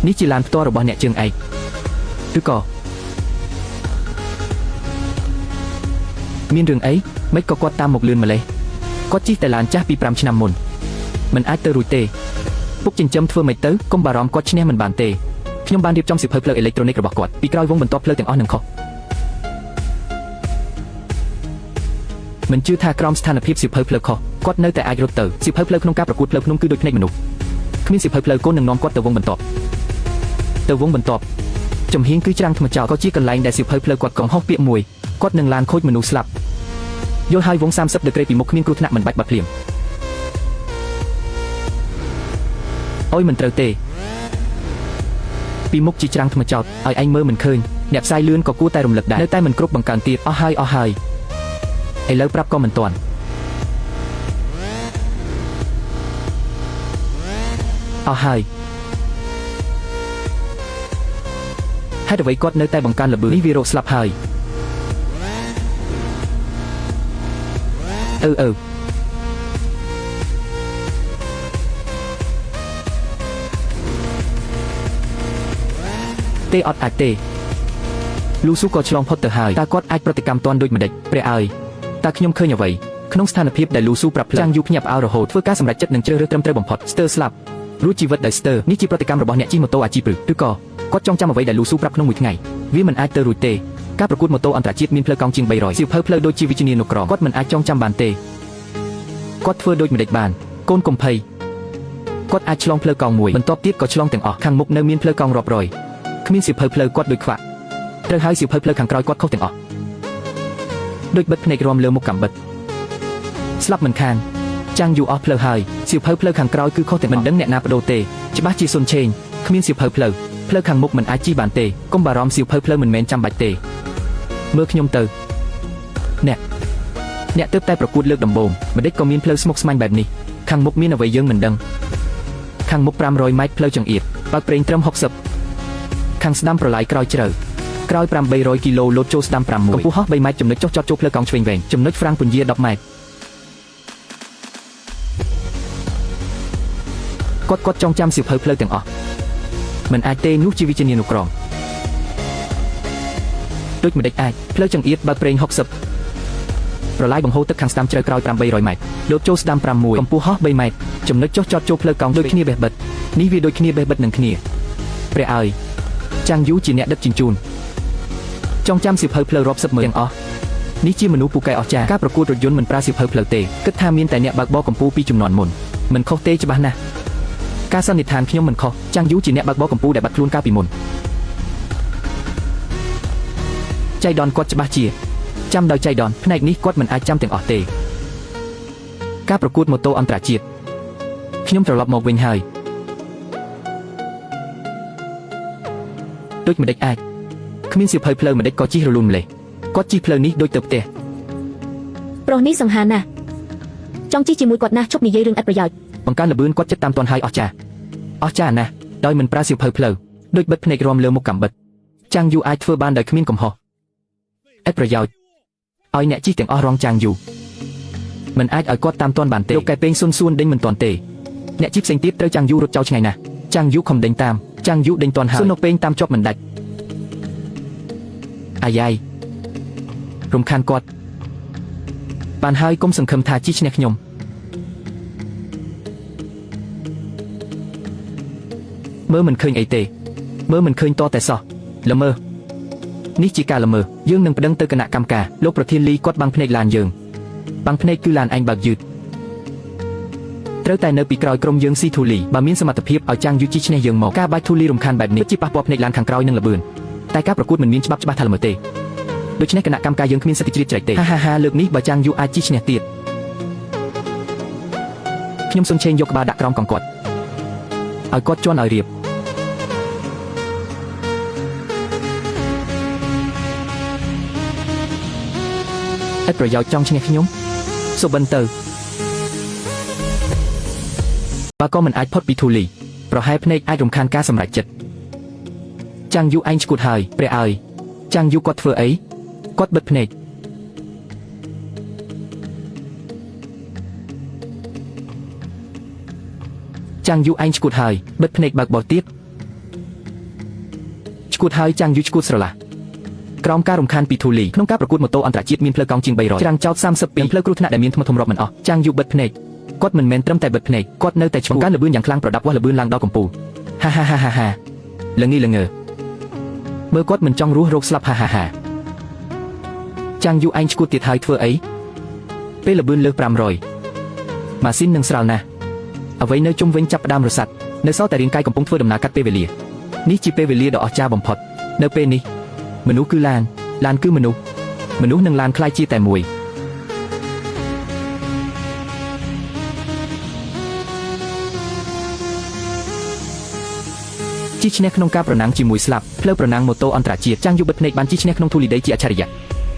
នេះជាឡានផ្ទាល់របស់អ្នកជើងឯកឬក៏មានរឿងអីមិនក៏គាត់តាមមកលឿនម្លេះគាត់ជិះតែឡានចាស់ពី5ឆ្នាំមុនមិនអាចទៅរួចទេពុកចិញ្ចឹមធ្វើមិនទៅកុំបារម្ភគាត់ឈ្នះមិនបានទេខ្ញុំបានរៀបចំសៀវភៅផ្លូវអេឡិចត្រូនិករបស់គាត់ពីក្រោយវងបន្ទាប់ផ្លូវទាំងអស់នឹងខុសមិនជឿថាក្រោមស្ថានភាពសៀវភៅផ្លូវខុសគាត់នៅតែអាចរត់ទៅសៀវភៅផ្លូវក្នុងការប្រកួតផ្លូវភ្នំគឺដូចភ្នែកមនុស្សគ្មានសៀវភៅផ្លូវកូននឹងនាំគាត់ទៅវងបន្ទាប់ចំហៀងគឺច្រាំងថ្មចោលក៏ជាកន្លែងដែលសៀវភៅផ្លូវគាត់កំហុសពាក្យមួយគាត់នឹងឡានខូចមនុស្សស្លាប់យល់ហើយវង30ដឺក្រេពីមុខគ្មានគ្រោះថ្នាក់មិនបាច់បាត់ភ្លាមអុយមិនត្រូវទេពីមុខជាច្រាំងថ្មចោលឲ្យឯងមើលមិនឃើញអ្នកផ្សាយលឿនក៏គួរតែរំលឹកដែរនៅតែមិនគ្រប់បង្កើនទៀតអស់ហើយឥឡូវប្រាប់ក៏មិនទាន់អស់ហើយហេតុអ្វីគាត់នៅតែបង្កើនល្បឿននេះវារកស្លាប់ហើយ ទេអត់អាចទេលូស៊ូក៏ឆ្លងផុតទៅហើយតើគាត់អាចប្រតិកម្មតាន់ដូចម្ដេចព្រះអើយតើខ្ញុំឃើញអ្វីក្នុងស្ថានភាពដែលលូស៊ូប្រាប់ចាងយូភ្ញាក់ផ្អើលរហូតធ្វើការសម្រេចចិត្តនឹងជ្រើសរើសត្រឹមត្រូវបំផុតស្ទើស្លាប់រួចជីវិតដោយស្ទើនេះជាប្រតិកម្មរបស់អ្នកជិះម៉ូតូអាជីពឬក៏គាត់ចងចាំអ្វីដែលលូស៊ូប្រាប់ក្នុងមួយថ្ងៃវាមិនអាចទៅរួចទេការប្រកួតម៉ូតូអន្តរជាតិមានផ្លូវកង់ជាង300សៀវភៅផ្លូវដូចជាវិជ្ជានុក្រមគាត់មិនអាចចងចាំបានទេគាត់ធ្វើដូចម្ដេចបានកូនកុំភ័យគាត់អាចឆ្លងផ្លូវកង់មួយបន្ទាប់ទៀតក៏ឆ្លងទាំងអស់ខាងមុខនៅមានផ្លូវកង់រាប់រយគ្មានសៀវភៅផ្លូវគាត់ដូចខ្វាក់ត្រូវហើយសៀវភៅផ្លូវខាងក្រោយគាត់ខុសទាំងអស់ដូចបិទភ្នែករំលើមុខកំបិតស្លាប់មិនខានចាំងយូអស់ផ្លូវហើយសៀវភៅផ្លូវខាងក្រោយគឺខុសទាំងមិនដឹងអ្នកណាបដូរទេច្បាស់ជាសុនឆេងគ្មានសៀវភៅផ្លូវខាងមុខមិនអាចជិះបានទេកុំបារម្ភសៀវភៅផ្លូវមិនមែនចាំបាច់ទេមើលខ្ញុំទៅអ្នកទើបតែប្រកួតលើកដំបូងមិនដេចក៏មានផ្លូវស្មុគស្មាញបែបនេះខាងមុខមានអ្វីយើងមិនដឹងខាងមុខ500ម៉ែត្រផ្លូវចង្អៀតបើកប្រេងត្រឹម60ខាងស្ដាំប្រឡាយក្រោយជ្រៅក្រោយ800គីឡូលោតចូលស្ដាំ5កម្ពស់ហោះ3ម៉ែត្រចំណុចចុះចតចូលផ្លូវកង់ឆ្វេងវែងចំណុចហ្វ្រាំងពន្យា10ម៉ែត្រគាត់ចងចាំសៀវភៅផ្លូវទាំងអស់មិនអាចទេនោះជាវិជ្ជានុក្រមដូចម្ដេចអាចផ្លូវចង្អៀតបើកប្រេង60ប្រឡាយបង្ហូរទឹកខាងស្ដាំជ្រៅក្រោយ800ម៉ែត្រលោតចូលស្ដាំ6កម្ពស់ហោះ3ម៉ែត្រចំណុចចុះចតចូលផ្លូវកង់ដូចគ្នាបេះបិទនេះវាដូចគ្នាបេះបិទនឹងគ្នាព្រះអើយចាំងយូជាអ្នកដឹកជញ្ជូនចងចាំសៀវភៅផ្លូវរាប់សិបម៉ឺនទាំងអស់នេះជាមនុស្សពូកែអស្ចារ្យការប្រកួតរថយន្តមិនប្រើសៀវភៅផ្លូវទេគិតថាមានតែអ្នកបើកបរកម្ពុជាពីជំនាន់មុនមិនខុសទេច្បាស់ណាស់ការសន្និដ្ឋានខ្ញុំមិនខុសចាំងយូជាអ្នកបើកបរកម្ពុជាដែលបាត់ខ្លួនកាលពីមុនចៃដនគាត់ច្បាស់ជាចាំដោយចៃដនផ្នែកនេះគាត់មិនអាចចាំទាំងអស់ទេការប្រកួតម៉ូតូអន្តរជាតិខ្ញុំត្រឡប់មកវិញហើយដូចម្ដេចអាចគ្មានសៀវភៅផ្លូវម្ដេចក៏ជិះរលូនម្លេះគាត់ជិះផ្លូវនេះដូចទៅផ្ទះប្រុសនេះសង្ហាណាស់ចង់ជិះជាមួយគាត់ណាស់ជប់និយាយរឿងឥតប្រយោជន៍បង្កើនល្បឿនគាត់ចិត្តតាមទាន់ហើយអស្ចារ្យណាស់ដោយមិនប្រើសៀវភៅផ្លូវដូចបិទភ្នែករំលើមុខកំបិតចាំងយូអាចធ្វើបានដោយគ្មានកំហុសឥតប្រយោជន៍ឲ្យអ្នកជិះទាំងអស់រងចាំងយូមិនអាចឲ្យគាត់តាមទាន់បានទេលោកកែពេងស៊ុនសួនដេញមិនទាន់ទេអ្នកជិះផ្សេងទៀតត្រូវចាំងយូរត់ចោលឆ្ងាយណាស់ចាំងយូខំដេញតាមចាំងយូដេញទាន់ហើយស៊ុននៅពេងតាមជាប់មិនដាច់អាយ៉ៃរំខានគាត់បានហើយកុំសង្ឃឹមថាជិះឈ្នះខ្ញុំមើលមិនឃើញអីទេមើលមិនឃើញតតែសោះល្មើនេះជាការល្មើយើងនឹងប្តឹងទៅគណៈកម្មការលោកប្រធានលីគាត់បាំងភ្នែកឡានយើងបាំងភ្នែកគឺឡានឯងបើកយឺតត្រូវតែនៅពីក្រោយក្រុមយើងស៊ីធូលីបើមានសមត្ថភាពឲ្យចាំងយូជិះឈ្នះយើងមកការបាច់ធូលីរំខានបែបនេះពិតជាប៉ះពាល់ភ្នែកឡានខាងក្រោយនឹងល្បឿនតែការប្រកួតមិនមានច្បាប់ថាល្មើទេដូច្នេះគណៈកម្មការយើងគ្មានសិទ្ធិជ្រៀតជ្រែកទេហាលើកនេះបើចាំងយូអាចជិះឈ្នះទៀតខ្ញុំសុនឆេងយកក្បាលដាក់ក្រោមកង្កត់ឲ្យគាត់ជន់ឲ្យរៀបឥតប្រយោជន៍ចង់ឈ្នះខ្ញុំសុបិនទៅបើក៏មិនអាចផុតពីធូលីប្រហែលភ្នែកអាចរំខានការសម្រេចចិត្តចាំងយូឯងឈួតហើយព្រះអើយចាំងយូគាត់ធ្វើអីគាត់បិទភ្នែកចាំងយូឯងឈួតហើយបិទភ្នែកបើកបោះទៀតឈួតហើយចាំងយូឈួតស្រឡះក្រោមការរំខានពីធូលីក្នុងការប្រកួតម៉ូតូអន្តរជាតិមានផ្លូវកង់ជាង300ច្រាំងចោត32ផ្លូវគ្រោះថ្នាក់ដែលមានថ្មធំរាប់មិនអស់ចាំងយូបិទភ្នែកគាត់មិនមែនត្រឹមតែបិទភ្នែកគាត់នៅតែបង្កើនល្បឿនយ៉ាងខ្លាំងប្រដាប់វាស់ល្បឿនឡើងដល់កម្ពស់ហាល្ងីល្ងើមើលគាត់មិនចង់រស់រោគស្លាប់ហាចាំងយូឯងឈួតទៀតហើយធ្វើអីពេលល្បឿនលើស500ម៉ាស៊ីននឹងស្រាលណាស់អ្វីនៅជុំវិញចាប់ផ្ដើមរសាត់នៅសល់តែរាងកាយកំពុងធ្វើដំណើរកាត់ពេលវេលានេះជាពេលវេលាដ៏អស្ចារ្យបំផុតនៅពេលនេះមនុស្សគឺឡានគឺមនុស្សនិងឡានคล้ายជាតែមួយជិះឈ្នះក្នុងការប្រណាំងជាមួយស្លាប់ផ្លូវប្រណាំងម៉ូតូអន្តរជាតិចាំងយូបិទភ្នែកបានជិះឈ្នះក្នុងធូលីដីជាអច្ឆរិយៈ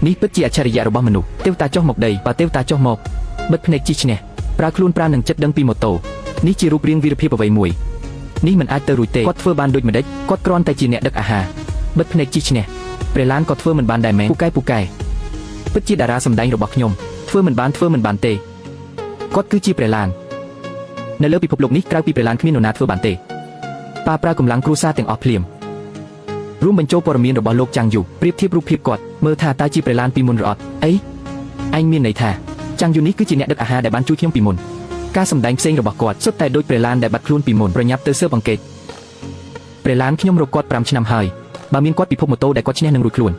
នេះពិតជាអច្ឆរិយៈរបស់មនុស្សទេវតាចុះមកដីបើទេវតាចុះមកបិទភ្នែកជិះឈ្នះប្រើខ្លួនប្រានឹងចិត្តដឹងពីម៉ូតូនេះជារូបរាងវីរភាពអ្វីមួយនេះមិនអាចទៅរួចទេគាត់ធ្វើបានដូចម្ដេចគាត់គ្រាន់តែជាអ្នកដឹកអាហារបិទភ្នែកជិះឈ្នះព្រះឡានក៏ធ្វើមិនបានដែរមែនពូកែពិតជាតារាសម្ដែងរបស់ខ្ញុំ ធ្វើមិនបានទេគាត់គឺជាព្រះឡាននៅលើពិភពលោកនេះក្រៅពីព្រះឡានគ្មាននរណាធ្វើបានទេប៉ាប្រើកម្លាំងគ្រួសារទាំងអស់ភ្លាមរួមបញ្ចូលព័ត៌មានរបស់លោកចាងយូប្រៀបធៀបរូបភាពគាត់មើលថាតើជាព្រះឡានពីមុនឬអត់អីឯងមានន័យថាចាងយូនេះគឺជាអ្នកដឹកអាហារដែលបានជួយខ្ញុំពីមុនការសម្ដែងផ្សេងរបស់គាត់សុទ្ធតែដូចព្រះឡានដែលបាត់ខ្លួនពីមុនប្រញាប់ទៅស៊ើបអង្កេតព្រះឡានខ្ញុំរកគាត់5ឆ្នាំហើយបើមានគាត់ពិភពម៉ូតូដែលគាត់ឈ្នះនឹងរួចខ្លួន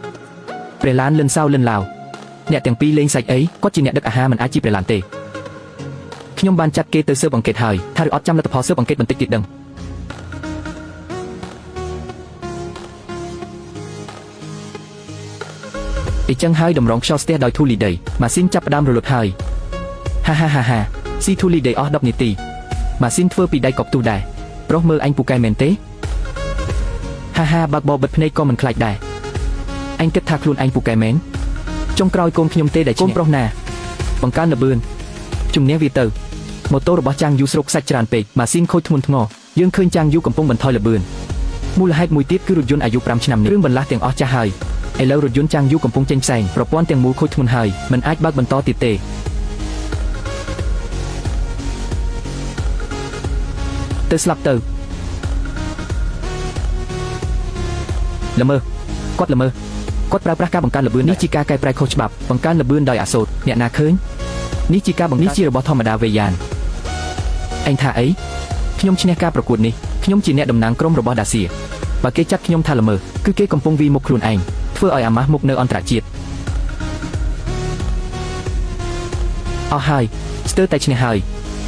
ព្រះឡានលិនសៅលិនឡាវអ្នកទាំងពីរលេងសាច់អីគាត់ជាអ្នកដឹកអាហារមិនអាចជាព្រះឡានទេខ្ញុំបានចាត់គេទៅស៊ើបអង្កេតហើយថាឬអត់ចាំលទ្ធផលស៊ើបអង្កេតបន្តិចទៀតដឹងអញ្ចឹងហើយតម្រងខ្យល់ស្ទះដោយធូលីដីម៉ាស៊ីនចាប់ផ្ដើមរលត់ហើយហាស៊ីធូលីដីអស់10នាទីម៉ាស៊ីនធ្វើពីដៃកប់ទូដែរប្រុសមើលអញពូកែមែនទេហាបើកបបិទភ្នែកក៏មិនខ្លាចដែរអញគិតថាខ្លួនអញពូកែមែនចុងក្រោយកូនខ្ញុំទេដែលកូនប្រុសណាបង្កើនល្បឿនជំនះវាទៅម៉ូតូរបស់ចាងយូស្រុកសាច់ច្រើនពេកម៉ាស៊ីនខូចធ្ងន់ធ្ងរយើងឃើញចាងយូកំពុងបន្ថយល្បឿនមូលហេតុមួយទៀតគឺរថយន្តអាយុ5ឆ្នាំនេះគ្រឿងបន្លាស់ទាំងអស់ចាស់ហើយឥឡូវរថយន្តចាងយូកំពុងចេញផ្សែងប្រព័ន្ធទាំងមូលខូចធ្ងន់ហើយមិនអាចបើកបន្តទៀតទេទៅស្លាប់ទៅល្មើគាត់ល្មើគាត់ប្រើប្រាស់ការបង្កើនល្បឿននេះជាការកែប្រែខុសច្បាប់បង្កើនល្បឿនដោយអាសូរអ្នកណាឃើញនេះជាការបង្នេះជារបស់ធម្មតាវេយ៉ានឯងថាអីខ្ញុំឈ្នះការប្រកួតនេះខ្ញុំជាអ្នកតំណាងក្រុមរបស់ដាសៀបើគេចាត់ខ្ញុំថាល្មើគឺគេកំពុងវាយមុខខ្លួនឯងធ្វើឲ្យអាម៉ាស់មុខនៅអន្តរជាតិអស់ហើយស្ទើរតែឈ្នះហើយ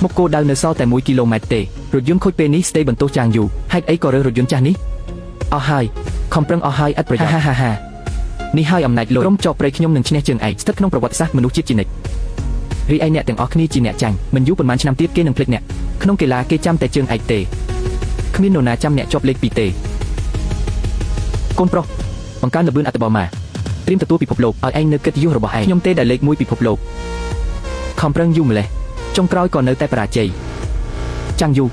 មុខគោលដៅនៅសល់តែ1គីឡូម៉ែត្រទេរថយន្តខូចពេលនេះស្ទេបន្ទោសចាងយូហេតុអីក៏រើសរថយន្តចាស់នេះអស់ហើយខំប្រឹងអស់ហើយឥតប្រយោជន៍ហានេះហើយអំណាចលោកក្រុមចោកព្រៃខ្ញុំនឹងឈ្នះជើងឯកស្ថិតក្នុងប្រវត្តិសាស្ត្រមនុស្សជាតិជានិច្ចរីឯអ្នកទាំងអស់គ្នាជាអ្នកចាញ់មិនយូរប៉ុន្មានឆ្នាំទៀតគេនឹងភ្លេចអ្នកក្នុងកីឡាគេចាំតែជើងឯកទេគ្មាននរណាចាំអ្នកជាប់លេខ2ទេកូនប្រុសបង្កើនល្បឿនអត្តបមាត្រៀមទទួលពិភពលោកឲ្យឯងនៅកិត្តិយសរបស់ឯងខ្ញុំទេដែលលេខ1ពិភពលោកខំប្រឹងយូរម្លេះចុងក្រោយក៏នៅតែបរាជ័យចាំងយូ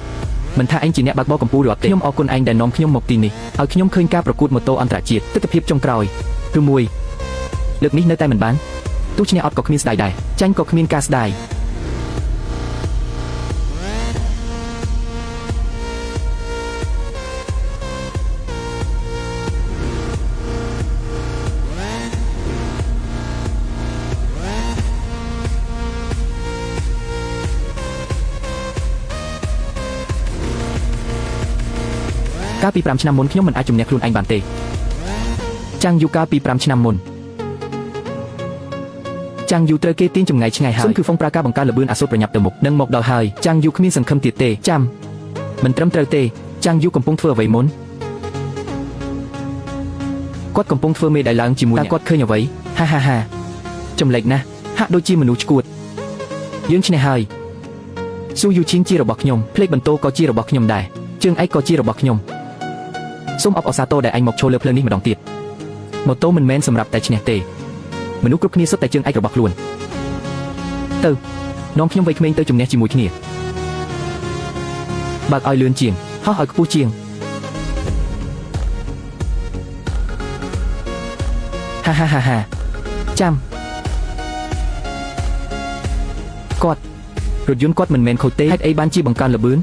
មិនថាឯងជាអ្នកបើកបរកម្ពុជាឬអត់ទេខ្ញុំអរគុណឯងដែលនាំខ្ញុំមកទីនេះឲ្យខ្ញុំឃើញការប្រកួតម៉ូតូអន្តរជាតិទស្សនវិជ្ជាចុងក្រោយឬមួយលើកនេះនៅតែមិនបានទោះឈ្នះអត់ក៏គ្មានស្ដាយដែរចាញ់ក៏គ្មានការស្ដាយកាលពី5ឆ្នាំមុនខ្ញុំមិនអាចជំនះខ្លួនឯងបានទេចាំងយូកាលពី5ឆ្នាំមុនចាំងយូត្រូវគេទាញចម្ងាយឆ្ងាយហើយសុំគឺហ្វុងប្រើការបង្កើនល្បឿនអាសូរប្រញាប់ទៅមុខនឹងមកដល់ហើយចាំងយូគ្មានសង្ឃឹមទៀតទេចាំមិនត្រឹមត្រូវទេចាំងយូកំពុងធ្វើអ្វីមុនគាត់កំពុងធ្វើមេដៃឡើងជាមួយអ្នកគាត់ឃើញអ្វីហាចម្លែកណាស់ហាក់ដូចជាមនុស្សឈួតយើងឈ្នះហើយស៊ូយូឈីងជារបស់ខ្ញុំផ្លេកបន្ទោក៏ជារបស់ខ្ញុំដែរជើងឯកក៏ជារបស់ខ្ញុំសូមអបអរសាទរដែលឯងមកឈរលើភ្លើងនេះម្ដងទៀតម៉ូតូមិនមែនសម្រាប់តែឈ្នះទេមនុស្សគ្រប់គ្នាសុទ្ធតែជើងឯករបស់ខ្លួនទៅនាំខ្ញុំវ័យក្មេងទៅជំនះជាមួយគ្នាបើកឲ្យលឿនជាងហោះឲ្យខ្ពស់ជាងហាចាំគាត់រថយន្តគាត់មិនមែនខូចទេហេតុអីបានជាបង្កើនល្បឿន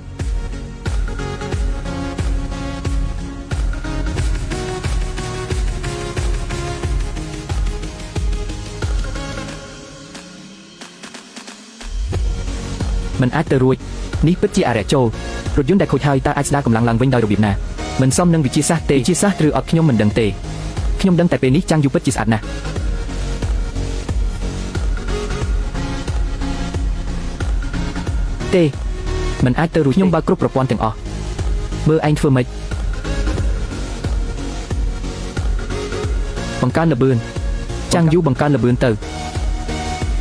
មិនអាចទៅរួចនេះពិតជាអរិយចូលរថយន្តដែលខូចហើយតើអាចស្ដារកម្លាំងឡើងវិញដោយរបៀបណាមិនសមនឹងវិទ្យាសាស្ត្រទេវិទ្យាសាស្ត្រឬអត់ខ្ញុំមិនដឹងទេខ្ញុំដឹងតែពេលនេះចាំងយូពិតជាស្អាតណាស់ទេមិនអាចទៅរួចខ្ញុំបើកគ្រប់ប្រព័ន្ធទាំងអស់មើលឯងធ្វើម៉េចបង្កើនល្បឿនចាំងយូបង្កើនល្បឿនទៅ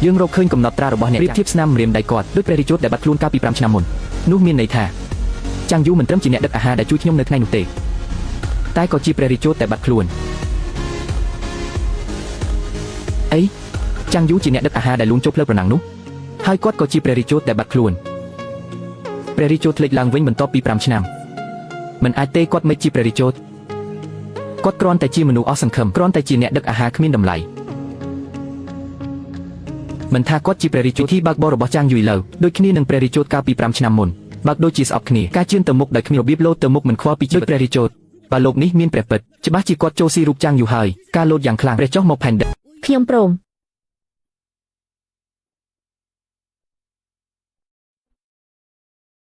យើងរកឃើញកំណត់ត្រារបស់អ្នកប្រៀបធៀបស្នាមម្រាមដៃគាត់ដូចព្រះរាជោតដែលបាត់ខ្លួនកាលពី5ឆ្នាំមុននោះមានន័យថាចាំងយូមិនត្រឹមជាអ្នកដឹកអាហារដែលជួយខ្ញុំនៅថ្ងៃនោះទេតែក៏ជាព្រះរាជោតដែលបាត់ខ្លួនអីចាំងយូជាអ្នកដឹកអាហារដែលលួងចូលផ្លូវប្រណាំងនោះហើយគាត់ក៏ជាព្រះរាជោតដែលបាត់ខ្លួនព្រះរាជោតលេចឡើងវិញបន្ទាប់ពី5ឆ្នាំមិនអាចទេគាត់មិនជាព្រះរាជោតគាត់គ្រាន់តែជាមនុស្សអស់សង្ឃឹមគ្រាន់តែជាអ្នកដឹកអាហារគ្មានតម្លៃ មិនថាគាត់ជាព្រះរាជពិធីបើកបររបស់ចាងយូយឡូវដូចគ្នានឹងព្រះរាជកាលពី5ឆ្នាំមុនបើកដូចជាស្អប់គ្នាការជឿនទៅមុខដោយគ្មានរបៀបលោតទៅមុខមិនខ្វល់ពីជីវិតព្រះរាជបើលោកនេះមានព្រះពិតច្បាស់ជាគាត់ចូលស៊ីរូបចាងយូហើយការលោតយ៉ាងខ្លាំងព្រះចុះមកផែនដី ខ្ញុំព្រម